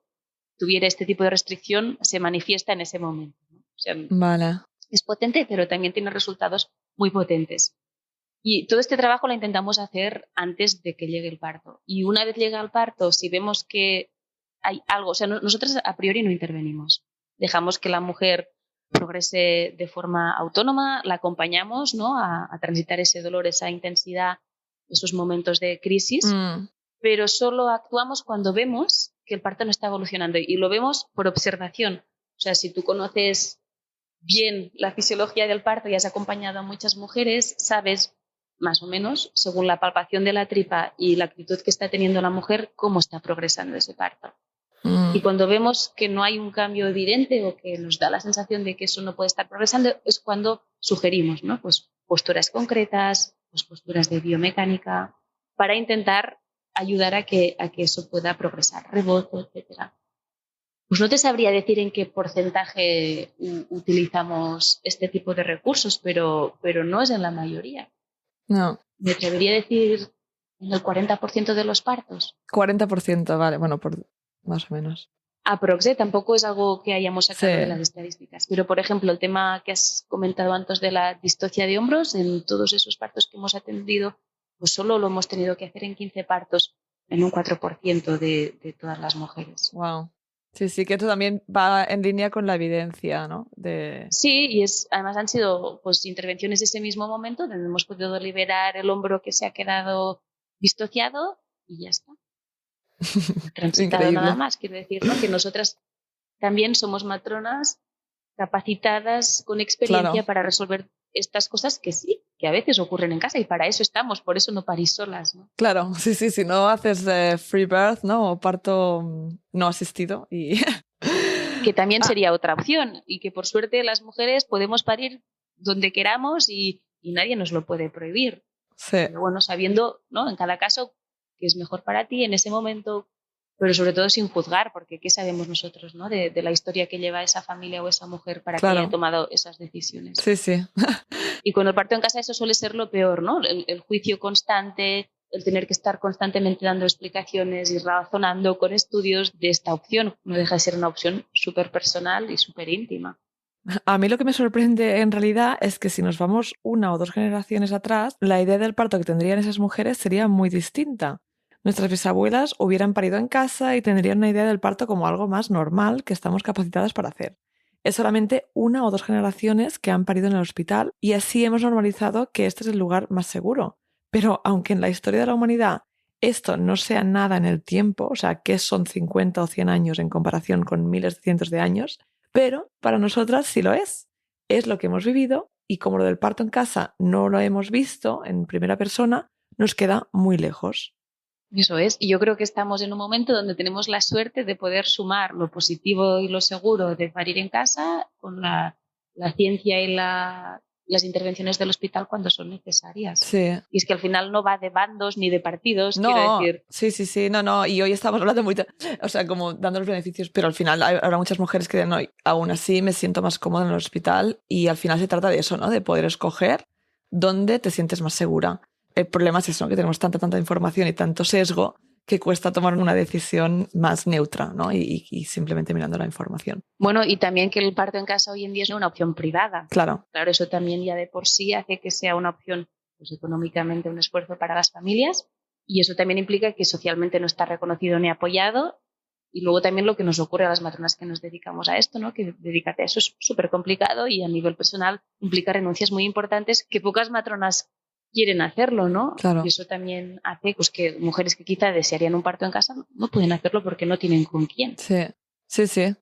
tuviera este tipo de restricción se manifiesta en ese momento, ¿no? O sea, vale. Es potente, pero también tiene resultados muy potentes. Y todo este trabajo lo intentamos hacer antes de que llegue el parto. Y una vez llega el parto, si vemos que hay algo, o sea, nosotros a priori no intervenimos. Dejamos que la mujer progrese de forma autónoma, la acompañamos, ¿no?, a transitar ese dolor, esa intensidad, esos momentos de crisis, pero solo actuamos cuando vemos que el parto no está evolucionando y lo vemos por observación. O sea, si tú conoces bien la fisiología del parto y has acompañado a muchas mujeres, sabes más o menos, según la palpación de la tripa y la actitud que está teniendo la mujer, cómo está progresando ese parto. Y cuando vemos que no hay un cambio evidente o que nos da la sensación de que eso no puede estar progresando, es cuando sugerimos, ¿no? Pues posturas concretas, pues posturas de biomecánica, para intentar ayudar a que eso pueda progresar, rebozo, etc. Pues no te sabría decir en qué porcentaje utilizamos este tipo de recursos, pero no es en la mayoría. No. Me atrevería a decir en el 40% de los partos. 40%, vale, bueno, por más o menos. Aprox, tampoco es algo que hayamos sacado de las estadísticas. Pero, por ejemplo, el tema que has comentado antes de la distocia de hombros, en todos esos partos que hemos atendido, pues solo lo hemos tenido que hacer en 15 partos, en un 4% de todas las mujeres. Wow. Sí, que esto también va en línea con la evidencia, ¿no? Sí, y además han sido pues intervenciones de ese mismo momento donde hemos podido liberar el hombro que se ha quedado distociado y ya está. Transitado. Increíble. Nada más, quiero decir, ¿no? Que nosotras también somos matronas capacitadas con experiencia para resolver estas cosas que sí, que a veces ocurren en casa y para eso estamos, por eso no parís solas, ¿no? Claro, sí, si no haces free birth, ¿no? O parto no asistido y... que también sería otra opción y que por suerte las mujeres podemos parir donde queramos y nadie nos lo puede prohibir. Sí. Pero bueno, sabiendo, ¿no? En cada caso que es mejor para ti en ese momento, pero sobre todo sin juzgar, porque ¿qué sabemos nosotros, ¿no? de la historia que lleva esa familia o esa mujer para que haya tomado esas decisiones? Sí. Y con el parto en casa eso suele ser lo peor, ¿no? El juicio constante, el tener que estar constantemente dando explicaciones y razonando con estudios de esta opción. No deja de ser una opción súper personal y súper íntima. A mí lo que me sorprende en realidad es que si nos vamos 1 o 2 generaciones atrás, la idea del parto que tendrían esas mujeres sería muy distinta. Nuestras bisabuelas hubieran parido en casa y tendrían una idea del parto como algo más normal que estamos capacitadas para hacer. Es solamente 1 o 2 generaciones que han parido en el hospital y así hemos normalizado que este es el lugar más seguro. Pero aunque en la historia de la humanidad esto no sea nada en el tiempo, o sea, que son 50 o 100 años en comparación con miles de cientos de años, pero para nosotras sí lo es. Es lo que hemos vivido y como lo del parto en casa no lo hemos visto en primera persona, nos queda muy lejos. Eso es, y yo creo que estamos en un momento donde tenemos la suerte de poder sumar lo positivo y lo seguro de parir en casa con la ciencia y las intervenciones del hospital cuando son necesarias. Sí. Y es que al final no va de bandos ni de partidos, no, quiero decir. Sí, no, y hoy estamos hablando muy, o sea, como dando los beneficios, pero al final habrá muchas mujeres que no, aún así me siento más cómoda en el hospital y al final se trata de eso, ¿no? De poder escoger dónde te sientes más segura. El problema es eso, que tenemos tanta información y tanto sesgo que cuesta tomar una decisión más neutra, ¿no? Y simplemente mirando la información. Bueno, y también que el parto en casa hoy en día es una opción privada. Claro, eso también ya de por sí hace que sea una opción, pues económicamente un esfuerzo para las familias, y eso también implica que socialmente no está reconocido ni apoyado. Y luego también lo que nos ocurre a las matronas que nos dedicamos a esto, ¿no? Que dedicarte a eso es súper complicado y a nivel personal implica renuncias muy importantes que pocas matronas quieren hacerlo, ¿no? Claro. Y eso también hace pues, que mujeres que quizá desearían un parto en casa no pueden hacerlo porque no tienen con quién. Sí.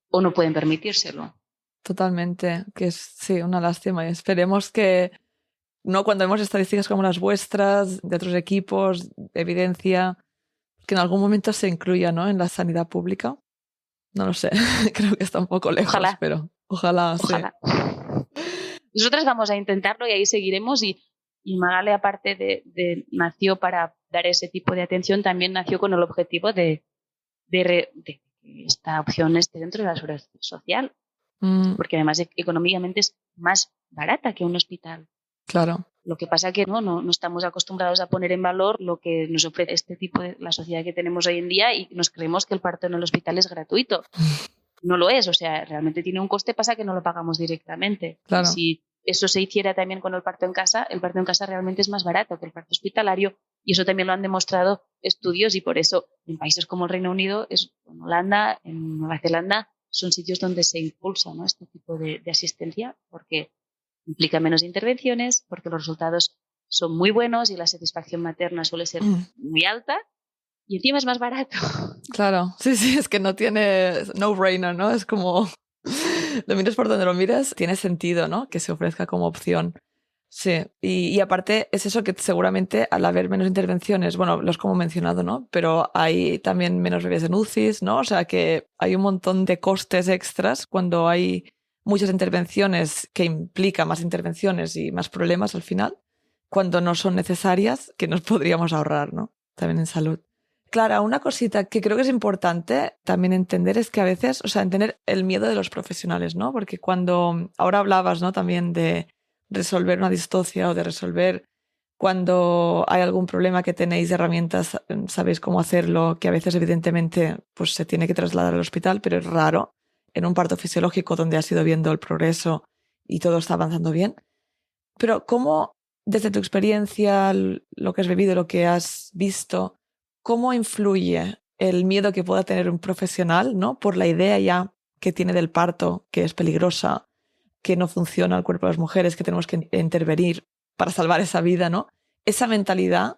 O no pueden permitírselo. Totalmente, que es sí, una lástima y esperemos que no cuando vemos estadísticas como las vuestras, de otros equipos, evidencia, que en algún momento se incluya, ¿no? En la sanidad pública. No lo sé, creo que está un poco lejos, pero ojalá. Sí. Nosotras vamos a intentarlo y ahí seguiremos y Magali, aparte de nació para dar ese tipo de atención, también nació con el objetivo de que esta opción esté dentro de la seguridad social, porque además económicamente es más barata que un hospital. Claro. Lo que pasa es que no estamos acostumbrados a poner en valor lo que nos ofrece este tipo de la sociedad que tenemos hoy en día y nos creemos que el parto en el hospital es gratuito. No lo es, o sea, realmente tiene un coste, pasa que no lo pagamos directamente. Claro. Si eso se hiciera también con el parto en casa realmente es más barato que el parto hospitalario y eso también lo han demostrado estudios y por eso en países como el Reino Unido, en Holanda, en Nueva Zelanda, son sitios donde se impulsa, ¿no? Este tipo de asistencia porque implica menos intervenciones, porque los resultados son muy buenos y la satisfacción materna suele ser muy alta y encima es más barato. Claro, sí, es que no tiene no-brainer, ¿no? Es como, lo mires por donde lo mires, tiene sentido, ¿no? Que se ofrezca como opción. Sí, y aparte es eso que seguramente al haber menos intervenciones, bueno, los como he mencionado, ¿no? Pero hay también menos bebés en UCIs, ¿no? O sea que hay un montón de costes extras cuando hay muchas intervenciones que implican más intervenciones y más problemas al final, cuando no son necesarias, que nos podríamos ahorrar, ¿no? También en salud. Clara, una cosita que creo que es importante también entender es que a veces, o sea, entender el miedo de los profesionales, ¿no? Porque cuando ahora hablabas, ¿no? También de resolver una distocia o de resolver cuando hay algún problema que tenéis herramientas, sabéis cómo hacerlo, que a veces evidentemente pues se tiene que trasladar al hospital, pero es raro en un parto fisiológico donde has ido viendo el progreso y todo está avanzando bien. Pero ¿cómo, desde tu experiencia, lo que has vivido, lo que has visto, cómo influye el miedo que pueda tener un profesional, ¿no? Por la idea ya que tiene del parto, que es peligrosa, que no funciona el cuerpo de las mujeres, que tenemos que intervenir para salvar esa vida, ¿no? Esa mentalidad,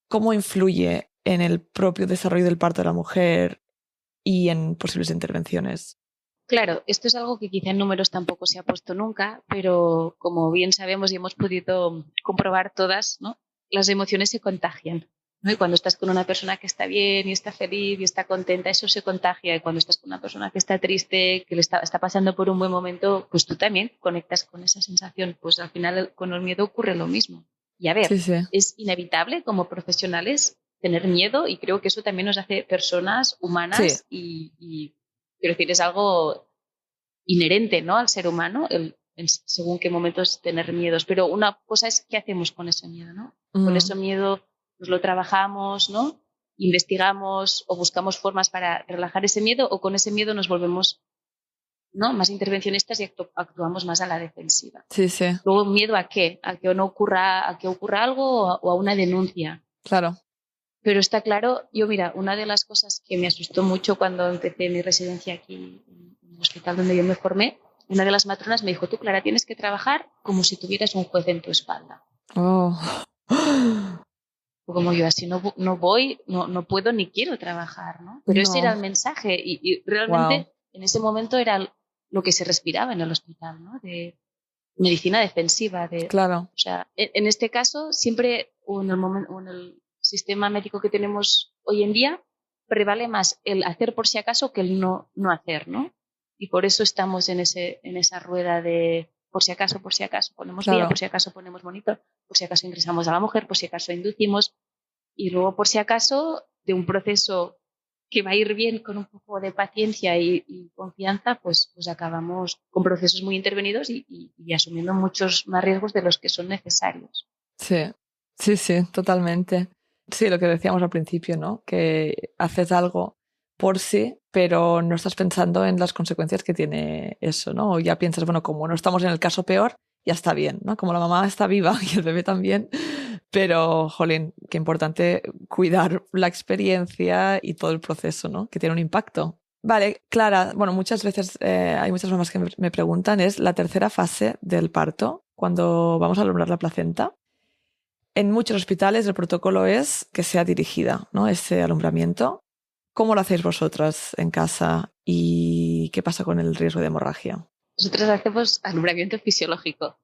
¿cómo influye en el propio desarrollo del parto de la mujer y en posibles intervenciones? Claro, esto es algo que quizá en números tampoco se ha puesto nunca, pero como bien sabemos y hemos podido comprobar todas, ¿no? Las emociones se contagian, ¿no? Y cuando estás con una persona que está bien y está feliz y está contenta, eso se contagia. Y cuando estás con una persona que está triste, que está pasando por un buen momento, pues tú también conectas con esa sensación. Pues al final con el miedo ocurre lo mismo. Y a ver, Sí, sí. es inevitable como profesionales tener miedo y creo que eso también nos hace personas Sí, humanas y quiero decir, es algo inherente, ¿no? Al ser humano, en según qué momentos tener miedos. Pero una cosa es qué hacemos con ese miedo, ¿no? Con ese miedo pues lo trabajamos, ¿no? Investigamos o buscamos formas para relajar ese miedo o con ese miedo nos volvemos, ¿no? Más intervencionistas y actuamos más a la defensiva. sí, sí, Luego, ¿miedo a qué? A que no ocurra, a que ocurra algo o a una denuncia. claro. Pero está claro, yo mira, una de las cosas que me asustó mucho cuando empecé mi residencia aquí en el hospital donde yo me formé, una de las matronas me dijo, tú Clara, tienes que trabajar como si tuvieras un juez en tu espalda. Oh. Como yo así no voy, no puedo ni quiero trabajar, ¿no? Pero ese era No, el mensaje y wow, realmente en ese momento era lo que se respiraba en el hospital, ¿no? De medicina defensiva, claro, o sea, en este caso siempre o en el momento o en el sistema médico que tenemos hoy en día prevale más el hacer por si acaso que el no hacer, ¿no? Y por eso estamos en esa rueda de por si acaso ponemos vía, por claro. si acaso ponemos monitor, por si acaso ingresamos a la mujer, por si acaso inducimos y luego por si acaso de un proceso que va a ir bien con un poco de paciencia y confianza, pues acabamos con procesos muy intervenidos y asumiendo muchos más riesgos de los que son necesarios. Sí, sí, sí, totalmente. Sí, lo que decíamos al principio, ¿no? Que haces algo por sí, pero no estás pensando en las consecuencias que tiene eso, ¿no? O ya piensas, bueno, como no estamos en el caso peor, ya está bien, ¿no? Como la mamá está viva y el bebé también, pero, jolín, qué importante cuidar la experiencia y todo el proceso, ¿no? Que tiene un impacto. Vale, Clara, bueno, muchas veces hay muchas mamás que me preguntan, es la tercera fase del parto, cuando vamos a alumbrar la placenta. En muchos hospitales el protocolo es que sea dirigida, ¿no? Ese alumbramiento. ¿Cómo lo hacéis vosotras en casa y qué pasa con el riesgo de hemorragia? Nosotros hacemos alumbramiento fisiológico.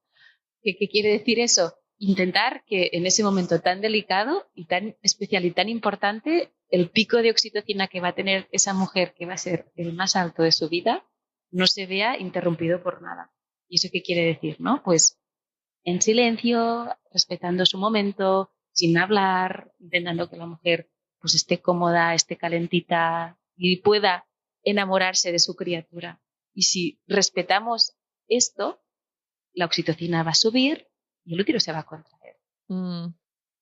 ¿Qué quiere decir eso? Intentar que en ese momento tan delicado y tan especial y tan importante, el pico de oxitocina que va a tener esa mujer, que va a ser el más alto de su vida, no se vea interrumpido por nada. ¿Y eso qué quiere decir, no? Pues en silencio, respetando su momento, sin hablar, intentando que la mujer pues esté cómoda, esté calentita y pueda enamorarse de su criatura. Y si respetamos esto, la oxitocina va a subir y el útero se va a contraer. Mm,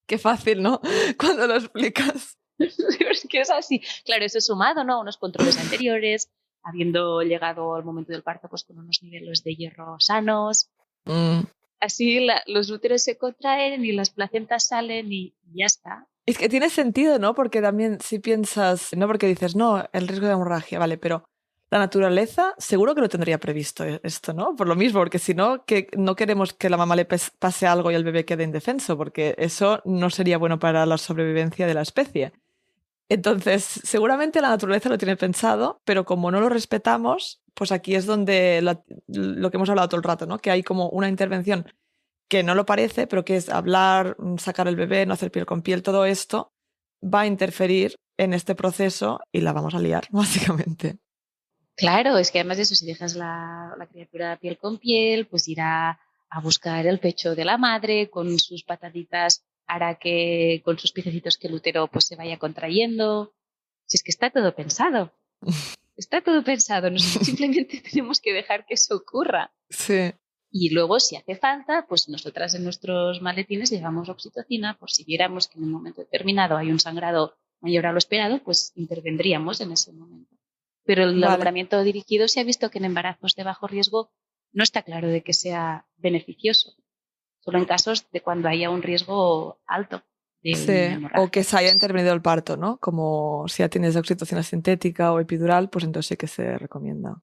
qué fácil, ¿no? Cuando lo explicas. Es que es así. Claro, eso es sumado, ¿no? A unos controles anteriores, habiendo llegado al momento del parto pues con unos niveles de hierro sanos. Mm. Así los úteros se contraen y las placentas salen y ya está. Es que tiene sentido, ¿no? Porque también si piensas, no porque dices, no, el riesgo de hemorragia, vale, pero la naturaleza seguro que lo tendría previsto esto, ¿no? Por lo mismo, porque si no, que no queremos que la mamá le pase algo y el bebé quede indefenso, porque eso no sería bueno para la sobrevivencia de la especie. Entonces, seguramente la naturaleza lo tiene pensado, pero como no lo respetamos, pues aquí es donde lo que hemos hablado todo el rato, ¿no? Que hay como una intervención que no lo parece, pero que es hablar, sacar el bebé, no hacer piel con piel, todo esto va a interferir en este proceso y la vamos a liar, básicamente. Claro, es que además de eso, si dejas la criatura piel con piel, pues irá a buscar el pecho de la madre, con sus pataditas hará que con sus piececitos que el útero pues se vaya contrayendo. Si es que está todo pensado. Está todo pensado. Nosotros simplemente tenemos que dejar que eso ocurra. Sí. Y luego, si hace falta, pues nosotras en nuestros maletines llevamos oxitocina por si viéramos que en un momento determinado hay un sangrado mayor a lo esperado, pues intervendríamos en ese momento. Pero el Vale. alumbramiento dirigido se ha visto que en embarazos de bajo riesgo no está claro de que sea beneficioso, solo en casos de cuando haya un riesgo alto de Sí, una hemorragia. o que se haya intervenido el parto, ¿no? Como si ya tienes oxitocina sintética o epidural, pues entonces sí que se recomienda.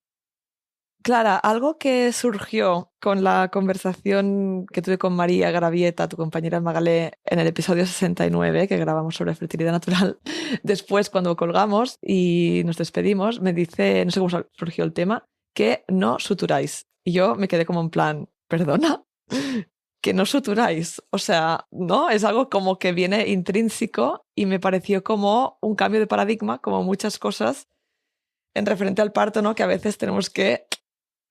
Clara, algo que surgió con la conversación que tuve con María Gravieta, tu compañera en Magalé, en el episodio 69, que grabamos sobre fertilidad natural, después cuando colgamos y nos despedimos, me dice, no sé cómo surgió el tema, que no suturáis. Y yo me quedé como en plan, ¿perdona? Que no suturáis. O sea, ¿no? Es algo como que viene intrínseco y me pareció como un cambio de paradigma, como muchas cosas en referente al parto, ¿no? Que a veces tenemos que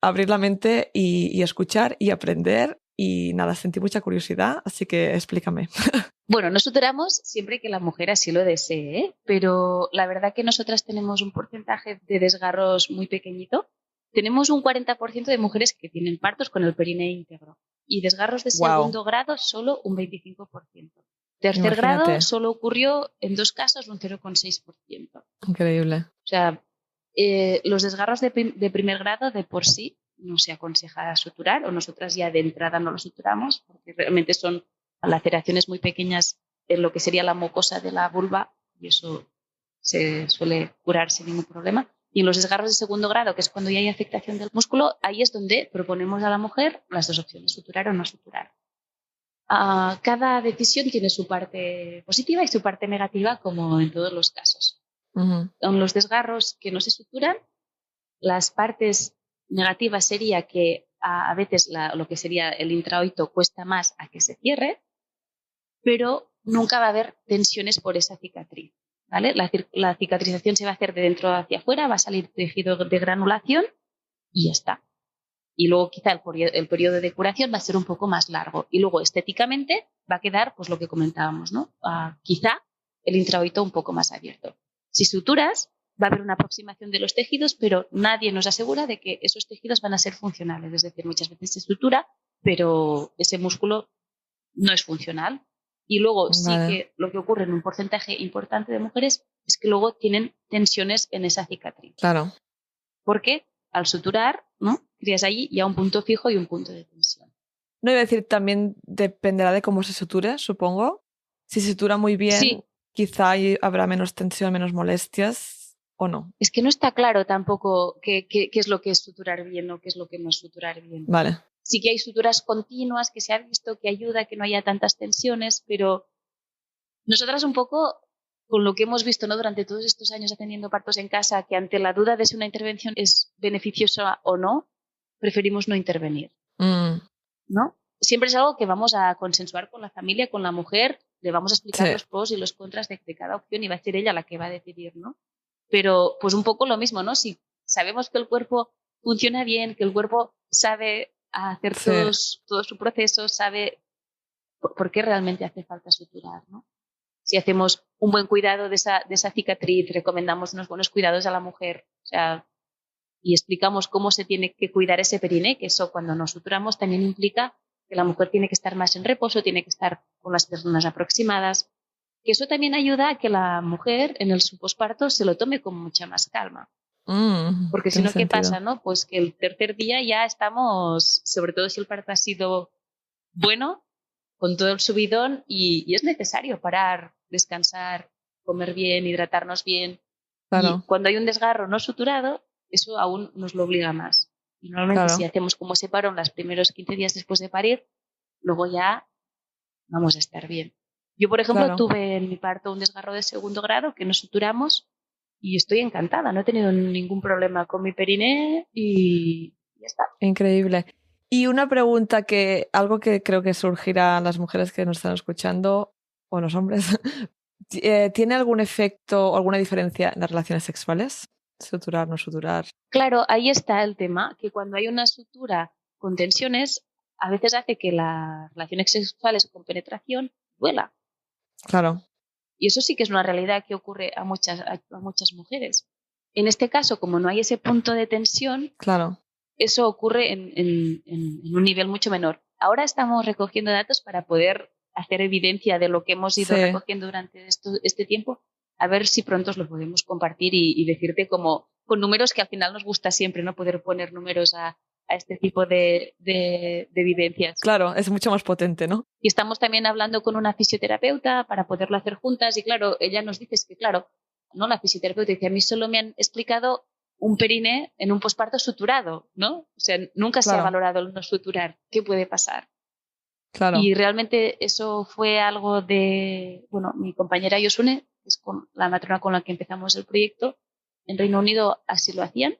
abrir la mente y escuchar y aprender. Y nada, sentí mucha curiosidad, así que explícame. Bueno, no suturamos siempre que la mujer así lo desee, ¿eh? Pero la verdad que nosotras tenemos un porcentaje de desgarros muy pequeñito. Tenemos un 40% de mujeres que tienen partos con el perine íntegro y desgarros de segundo grado solo un 25%. Tercer Imagínate. grado solo ocurrió en 2 casos un 0,6%. Increíble. O sea, los desgarros de primer grado de por sí no se aconseja suturar, o nosotras ya de entrada no los suturamos porque realmente son laceraciones muy pequeñas en lo que sería la mucosa de la vulva y eso se suele curar sin ningún problema. Y en los desgarros de segundo grado, que es cuando ya hay afectación del músculo, ahí es donde proponemos a la mujer las 2 opciones, suturar o no suturar. Cada decisión tiene su parte positiva y su parte negativa, como en todos los casos. En los desgarros que no se suturan, las partes negativas sería que a veces lo que sería el intraoito cuesta más a que se cierre, pero nunca va a haber tensiones por esa cicatriz. ¿Vale? La cicatrización se va a hacer de dentro hacia afuera, va a salir tejido de granulación y ya está. Y luego quizá el periodo de curación va a ser un poco más largo. Y luego estéticamente va a quedar pues lo que comentábamos, ¿no? Quizá el intraoito un poco más abierto. Si suturas, va a haber una aproximación de los tejidos, pero nadie nos asegura de que esos tejidos van a ser funcionales. Es decir, muchas veces se sutura, pero ese músculo no es funcional. Y luego sí que lo que ocurre en un porcentaje importante de mujeres es que luego tienen tensiones en esa cicatriz. Claro. Porque al suturar, ¿no? Creas ahí ya un punto fijo y un punto de tensión. No iba a decir, también dependerá de cómo se suture, supongo. Si se sutura muy bien, sí. Quizá habrá menos tensión, menos molestias, ¿o no? Es que no está claro tampoco qué es lo que es suturar bien o qué es lo que no es suturar bien. Vale. Sí que hay suturas continuas que se ha visto que ayuda a que no haya tantas tensiones, pero nosotras un poco, con lo que hemos visto, ¿no? Durante todos estos años atendiendo partos en casa, que ante la duda de si una intervención es beneficiosa o no, preferimos no intervenir. ¿No? Siempre es algo que vamos a consensuar con la familia, con la mujer, le vamos a explicar los pros y los contras de cada opción y va a ser ella la que va a decidir, ¿no? Pero pues un poco lo mismo, ¿no? Si sabemos que el cuerpo funciona bien, que el cuerpo sabe hacer todo su proceso, sabe por qué realmente hace falta suturar, ¿no? Si hacemos un buen cuidado de esa cicatriz, recomendamos unos buenos cuidados a la mujer, o sea, y explicamos cómo se tiene que cuidar ese periné, que eso cuando nos suturamos también implica que la mujer tiene que estar más en reposo, tiene que estar con las piernas aproximadas, que eso también ayuda a que la mujer en el posparto se lo tome con mucha más calma. Porque si no, ¿qué pasa, no? Pues que el tercer día ya estamos, sobre todo si el parto ha sido bueno, con todo el subidón y es necesario parar, descansar, comer bien, hidratarnos bien. Claro. Y cuando hay un desgarro no suturado, eso aún nos lo obliga más. Y normalmente si hacemos como ese parón los primeros 15 días después de parir, luego ya vamos a estar bien. Yo, por ejemplo, tuve en mi parto un desgarro de segundo grado que no suturamos y estoy encantada. No he tenido ningún problema con mi periné y ya está. Increíble. Y una pregunta algo que creo que surgirá a las mujeres que nos están escuchando, o los hombres, ¿tiene algún efecto o alguna diferencia en las relaciones sexuales? Suturar, no suturar. Claro, ahí está el tema, que cuando hay una sutura con tensiones, a veces hace que las relaciones sexuales con penetración duela. Claro. Y eso sí que es una realidad que ocurre a muchas mujeres. En este caso, como no hay ese punto de tensión, Claro. eso ocurre en un nivel mucho menor. Ahora estamos recogiendo datos para poder hacer evidencia de lo que hemos ido recogiendo durante este tiempo, a ver si pronto os lo podemos compartir y decirte como con números, que al final nos gusta siempre, ¿no? Poder poner números a este tipo de evidencias. Claro, es mucho más potente, ¿no? Y estamos también hablando con una fisioterapeuta para poderlo hacer juntas y claro, ella nos dice que claro, no, la fisioterapeuta dice, a mí solo me han explicado un perine en un posparto suturado, ¿no? O sea, nunca se ha valorado el no suturar. ¿Qué puede pasar? Claro. Y realmente eso fue algo de, bueno, mi compañera Yosune, que es la matrona con la que empezamos el proyecto, en Reino Unido así lo hacían.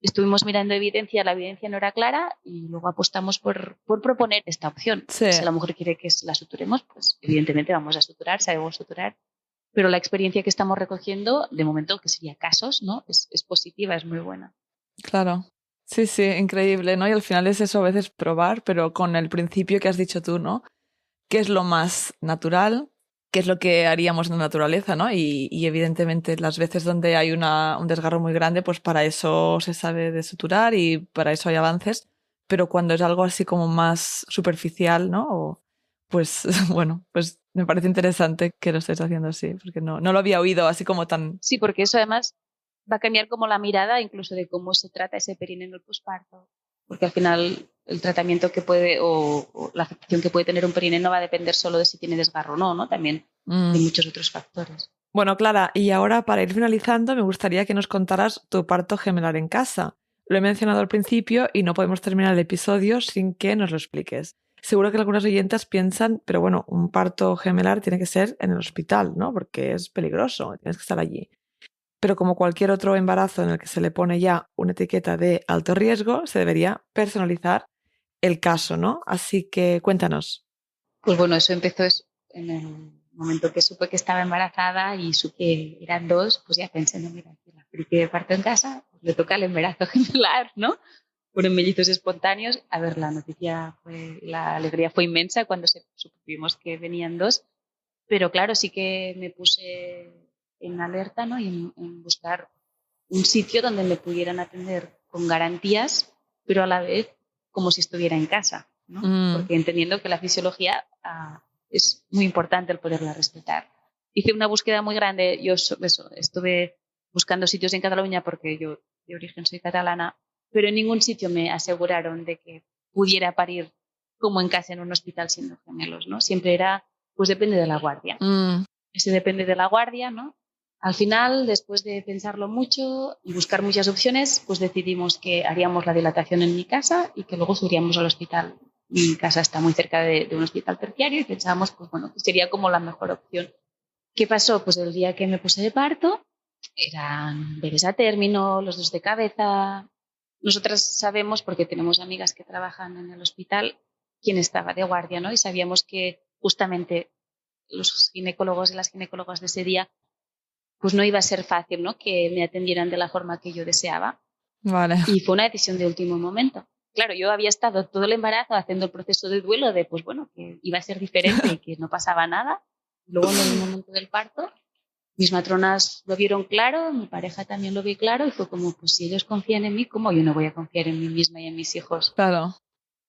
Estuvimos mirando evidencia, la evidencia no era clara y luego apostamos por proponer esta opción. Si la mujer quiere que la suturemos, pues evidentemente vamos a suturar, sabemos suturar, pero la experiencia que estamos recogiendo, de momento, que sería casos, ¿no? Es positiva, es muy buena. Claro. Sí, sí, increíble, ¿no? Y al final es eso, a veces probar, pero con el principio que has dicho tú, ¿no? ¿Qué es lo más natural? ¿Qué es lo que haríamos en la naturaleza, ¿no? Y evidentemente las veces donde hay un desgarro muy grande, pues para eso se sabe de suturar y para eso hay avances, pero cuando es algo así como más superficial, ¿no? Pues bueno, pues me parece interesante que lo estés haciendo así, porque no lo había oído así como tan... Sí, porque eso además va a cambiar como la mirada incluso de cómo se trata ese perine en el posparto, porque al final el tratamiento que puede o la afectación que puede tener un perine no va a depender solo de si tiene desgarro o no, también de muchos otros factores. Bueno, Clara, y ahora para ir finalizando me gustaría que nos contaras tu parto gemelar en casa. Lo he mencionado al principio y no podemos terminar el episodio sin que nos lo expliques. Seguro que algunas oyentes piensan, pero bueno, un parto gemelar tiene que ser en el hospital, ¿no? Porque es peligroso, tienes que estar allí. Pero como cualquier otro embarazo en el que se le pone ya una etiqueta de alto riesgo, se debería personalizar el caso, ¿no? Así que cuéntanos. Pues bueno, eso empezó en el momento que supe que estaba embarazada y supe que eran 2, pues ya pensé, no, mira, que la friki de parto en casa, pues le toca el embarazo gemelar, ¿no? Fueron mellizos espontáneos. A ver, la alegría fue inmensa cuando supimos que venían 2, pero claro, sí que me puse en alerta, ¿no? Y en buscar un sitio donde me pudieran atender con garantías, pero a la vez como si estuviera en casa, ¿no? Porque entendiendo que la fisiología es muy importante el poderla respetar. Hice una búsqueda muy grande, estuve buscando sitios en Cataluña porque yo de origen soy catalana, pero en ningún sitio me aseguraron de que pudiera parir como en casa en un hospital siendo gemelos, ¿no? Siempre era, pues depende de la guardia. Ese depende de la guardia, ¿no? Al final, después de pensarlo mucho y buscar muchas opciones, pues decidimos que haríamos la dilatación en mi casa y que luego subiríamos al hospital. Mi casa está muy cerca de un hospital terciario y pensábamos, pues bueno, que sería como la mejor opción. ¿Qué pasó? Pues el día que me puse de parto, eran bebés a término, los 2 de cabeza. Nosotras sabemos, porque tenemos amigas que trabajan en el hospital, quién estaba de guardia, ¿no? Y sabíamos que justamente los ginecólogos y las ginecólogas de ese día, pues no iba a ser fácil, ¿no? Que me atendieran de la forma que yo deseaba. Vale. Y fue una decisión de último momento. Claro, yo había estado todo el embarazo haciendo el proceso de duelo de, pues bueno, que iba a ser diferente y que no pasaba nada. Luego en el momento del parto, mis matronas lo vieron claro, mi pareja también lo vio claro y fue como, pues si ellos confían en mí, ¿cómo yo no voy a confiar en mí misma y en mis hijos? Claro.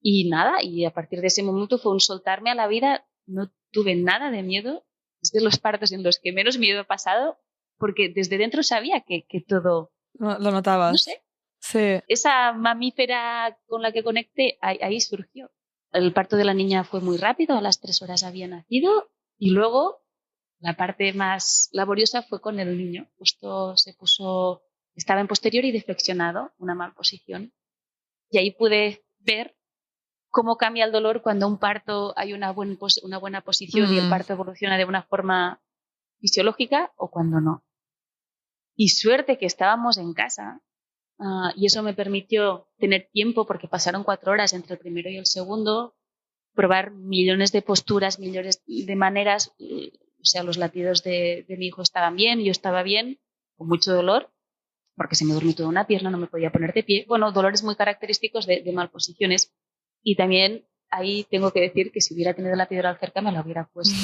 Y nada, y a partir de ese momento fue un soltarme a la vida, no tuve nada de miedo, es de los partos en los que menos miedo he pasado, porque desde dentro sabía que todo... Lo notabas. No sé. Sí. Esa mamífera con la que conecté, ahí surgió. El parto de la niña fue muy rápido, a las 3 horas había nacido y luego la parte más laboriosa fue con el niño. Justo estaba en posterior y deflexionado, una mal posición. Y ahí pude ver cómo cambia el dolor cuando un parto hay una buena posición y el parto evoluciona de una forma fisiológica o cuando no. Y suerte que estábamos en casa, y eso me permitió tener tiempo, porque pasaron 4 horas entre el primero y el segundo, probar millones de posturas, millones de maneras. O sea, los latidos de mi hijo estaban bien, yo estaba bien, con mucho dolor, porque se me durmió toda una pierna, no me podía poner de pie. Bueno, dolores muy característicos de malposiciones. Y también ahí tengo que decir que si hubiera tenido la epidural cerca me la hubiera puesto.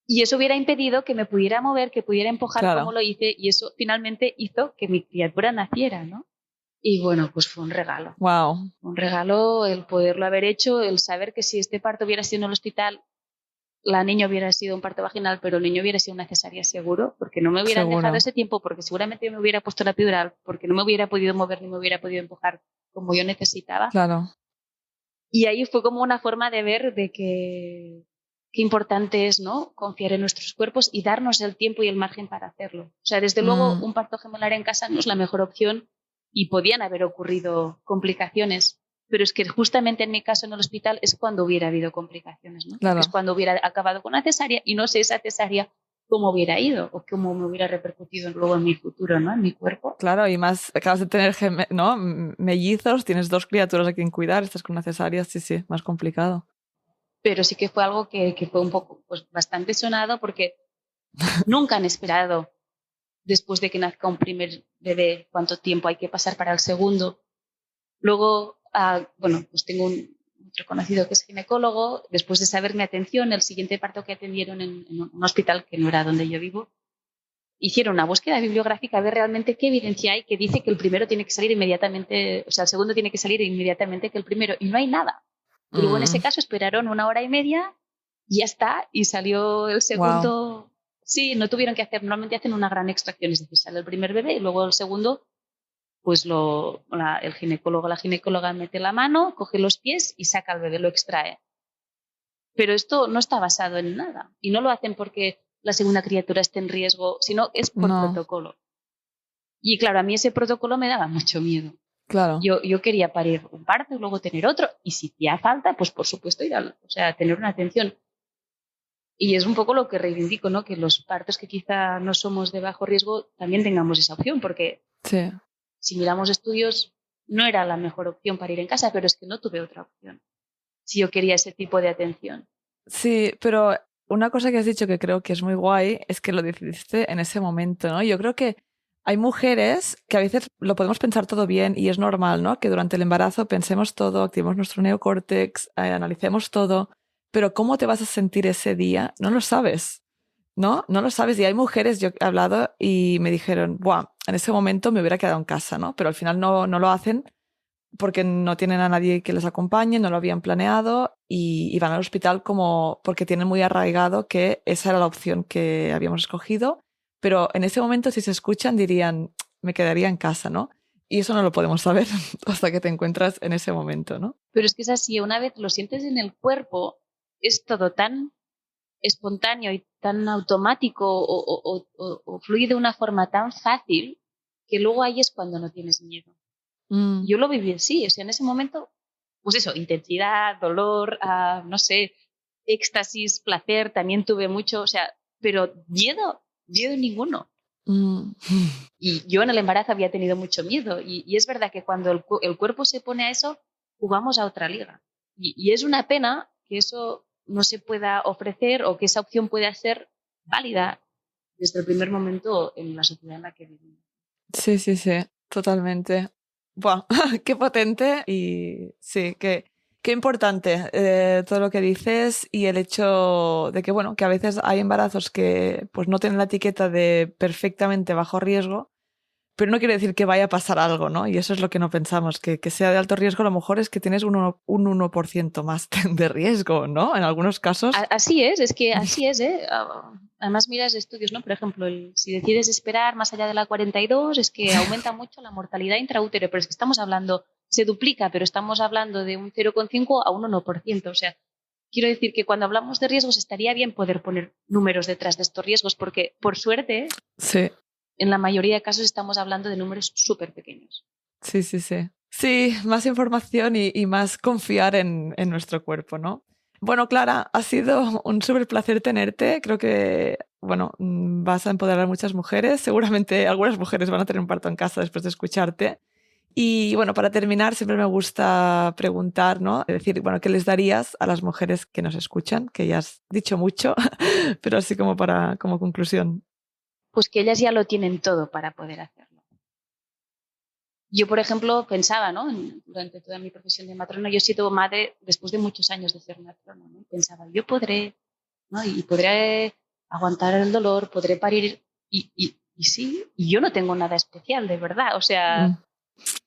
Y eso hubiera impedido que me pudiera mover, que pudiera empujar Claro. como lo hice, y eso finalmente hizo que mi criatura naciera, ¿no? Y bueno, pues fue un regalo. Wow. Un regalo el poderlo haber hecho, el saber que si este parto hubiera sido en el hospital, la niña hubiera sido un parto vaginal, pero el niño hubiera sido una cesárea seguro, porque no me hubieran dejado ese tiempo, porque seguramente yo me hubiera puesto la epidural, porque no me hubiera podido mover ni me hubiera podido empujar como yo necesitaba. Claro. Y ahí fue como una forma de ver de que qué importante es, ¿no?, confiar en nuestros cuerpos y darnos el tiempo y el margen para hacerlo. O sea, desde luego un parto gemelar en casa no es la mejor opción y podían haber ocurrido complicaciones, pero es que justamente en mi caso en el hospital es cuando hubiera habido complicaciones, ¿no? Claro. Es cuando hubiera acabado con una cesárea y no sé esa cesárea cómo hubiera ido o cómo me hubiera repercutido luego en mi futuro, ¿no?, en mi cuerpo. Claro, y más, acabas de tener ¿no?, mellizos, tienes 2 criaturas a quien cuidar, estás con una cesárea, sí, más complicado. Pero sí que fue algo que fue un poco, pues bastante sonado, porque nunca han esperado, después de que nazca un primer bebé, cuánto tiempo hay que pasar para el segundo. Luego, bueno, pues tengo otro conocido que es ginecólogo. Después de saber mi atención, el siguiente parto que atendieron en un hospital que no era donde yo vivo, hicieron una búsqueda bibliográfica a ver realmente qué evidencia hay que dice que el primero tiene que salir inmediatamente, o sea, el segundo tiene que salir inmediatamente que el primero, y no hay nada. Y luego en ese caso esperaron 1 hora y media y ya está, y salió el segundo. Wow. Sí, no tuvieron que hacer, normalmente hacen una gran extracción, es decir, sale el primer bebé y luego el segundo, pues el ginecólogo, la ginecóloga mete la mano, coge los pies y saca al bebé, lo extrae. Pero esto no está basado en nada y no lo hacen porque la segunda criatura esté en riesgo, sino es por protocolo. Y claro, a mí ese protocolo me daba mucho miedo. Claro. Yo quería parir un parto y luego tener otro, y si hacía falta, pues por supuesto tener una atención. Y es un poco lo que reivindico, ¿no?, que los partos que quizá no somos de bajo riesgo también tengamos esa opción, porque sí, si miramos estudios, no era la mejor opción para ir en casa, pero es que no tuve otra opción si yo quería ese tipo de atención. Sí, pero una cosa que has dicho que creo que es muy guay es que lo decidiste en ese momento, ¿no? Yo creo que hay mujeres que a veces lo podemos pensar todo bien y es normal, ¿no?, que durante el embarazo pensemos todo, activemos nuestro neocórtex, analicemos todo, pero cómo te vas a sentir ese día no lo sabes, ¿no? No lo sabes. Y hay mujeres, yo he hablado y me dijeron, buah, en ese momento me hubiera quedado en casa, ¿no? Pero al final no lo hacen porque no tienen a nadie que les acompañe, no lo habían planeado y van al hospital como porque tienen muy arraigado que esa era la opción que habíamos escogido, pero en ese momento si se escuchan dirían, me quedaría en casa, ¿no? Y eso no lo podemos saber hasta que te encuentras en ese momento, ¿no? Pero es que es así, una vez lo sientes en el cuerpo, es todo tan espontáneo y tan automático o fluye de una forma tan fácil que luego ahí es cuando no tienes miedo. Yo lo viví así, o sea, en ese momento, pues eso, intensidad, dolor, no sé, éxtasis, placer, también tuve mucho, o sea, pero miedo ninguno. Y yo en el embarazo había tenido mucho miedo y es verdad que cuando el cuerpo se pone a eso, jugamos a otra liga. Y es una pena que eso no se pueda ofrecer o que esa opción pueda ser válida desde el primer momento en la sociedad en la que vivimos. Sí, totalmente. Buah, qué potente y sí, qué importante todo lo que dices y el hecho de que, bueno, que a veces hay embarazos que pues no tienen la etiqueta de perfectamente bajo riesgo, pero no quiere decir que vaya a pasar algo, ¿no? Y eso es lo que no pensamos, que sea de alto riesgo a lo mejor es que tienes un 1% más de riesgo, ¿no? En algunos casos. Así es que así es, ¿eh? Además miras estudios, ¿no? Por ejemplo, si decides esperar más allá de la 42 es que aumenta mucho la mortalidad intraútero, pero es que estamos hablando, se duplica, pero estamos hablando de un 0,5 a un 1%, o sea, quiero decir que cuando hablamos de riesgos estaría bien poder poner números detrás de estos riesgos, porque por suerte, sí, en la mayoría de casos estamos hablando de números súper pequeños. Sí. Sí, más información y más confiar en nuestro cuerpo, ¿no? Bueno, Clara, ha sido un súper placer tenerte. Creo que bueno, vas a empoderar a muchas mujeres. Seguramente algunas mujeres van a tener un parto en casa después de escucharte. Y bueno, para terminar, siempre me gusta preguntar, ¿no? Es decir, bueno, ¿qué les darías a las mujeres que nos escuchan? Que ya has dicho mucho, pero así como como conclusión. Pues que ellas ya lo tienen todo para poder hacerlo. Yo, por ejemplo, pensaba, ¿no? Durante toda mi profesión de matrona, yo he sido madre después de muchos años de ser matrona, ¿no? Pensaba, yo podré, ¿no? Y podré aguantar el dolor, podré parir. Y sí, y yo no tengo nada especial, de verdad. O sea,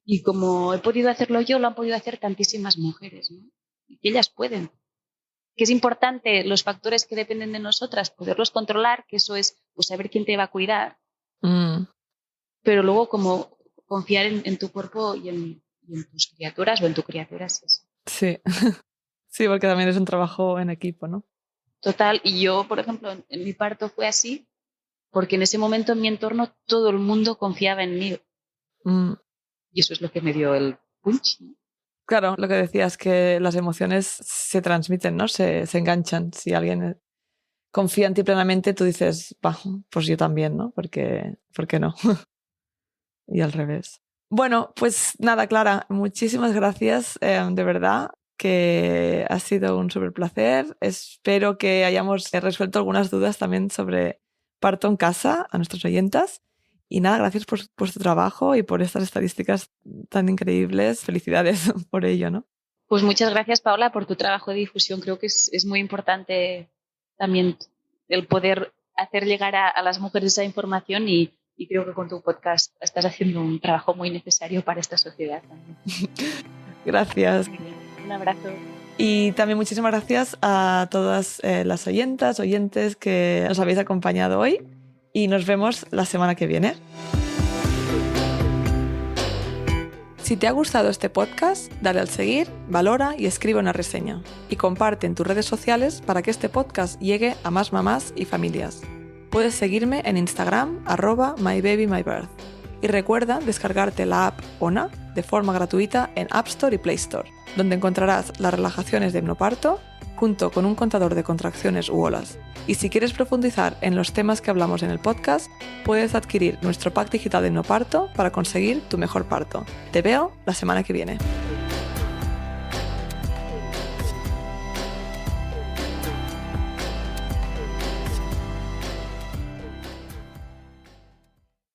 y como he podido hacerlo yo, lo han podido hacer tantísimas mujeres, ¿no? Y que ellas pueden. Que es importante los factores que dependen de nosotras, poderlos controlar, que eso es pues, saber quién te va a cuidar, pero luego como confiar en tu cuerpo y en tus criaturas o en tu criatura. Sí, sí, porque también es un trabajo en equipo, ¿no? Total, y yo, por ejemplo, en mi parto fue así, porque en ese momento en mi entorno todo el mundo confiaba en mí. Y eso es lo que me dio el punch, ¿no? Claro, lo que decías, que las emociones se transmiten, ¿no? Se enganchan. Si alguien confía en ti plenamente, tú dices, bah, pues yo también, ¿no? ¿Por qué no? Y al revés. Bueno, pues nada, Clara, muchísimas gracias, de verdad, que ha sido un súper placer. Espero que hayamos resuelto algunas dudas también sobre parto en casa a nuestros oyentas. Y nada, gracias por tu trabajo y por estas estadísticas tan increíbles. Felicidades por ello, ¿no? Pues muchas gracias, Paola, por tu trabajo de difusión. Creo que es muy importante también el poder hacer llegar a las mujeres esa información y creo que con tu podcast estás haciendo un trabajo muy necesario para esta sociedad también. Gracias. Un abrazo. Y también muchísimas gracias a todas las oyentes que nos habéis acompañado hoy y nos vemos la semana que viene. Si te ha gustado este podcast, dale al seguir, valora y escribe una reseña. Y comparte en tus redes sociales para que este podcast llegue a más mamás y familias. Puedes seguirme en Instagram @mybabymybirth. Y recuerda descargarte la app ONA de forma gratuita en App Store y Play Store, donde encontrarás las relajaciones de hipnoparto junto con un contador de contracciones u olas. Y si quieres profundizar en los temas que hablamos en el podcast, puedes adquirir nuestro pack digital de hipnoparto para conseguir tu mejor parto. Te veo la semana que viene.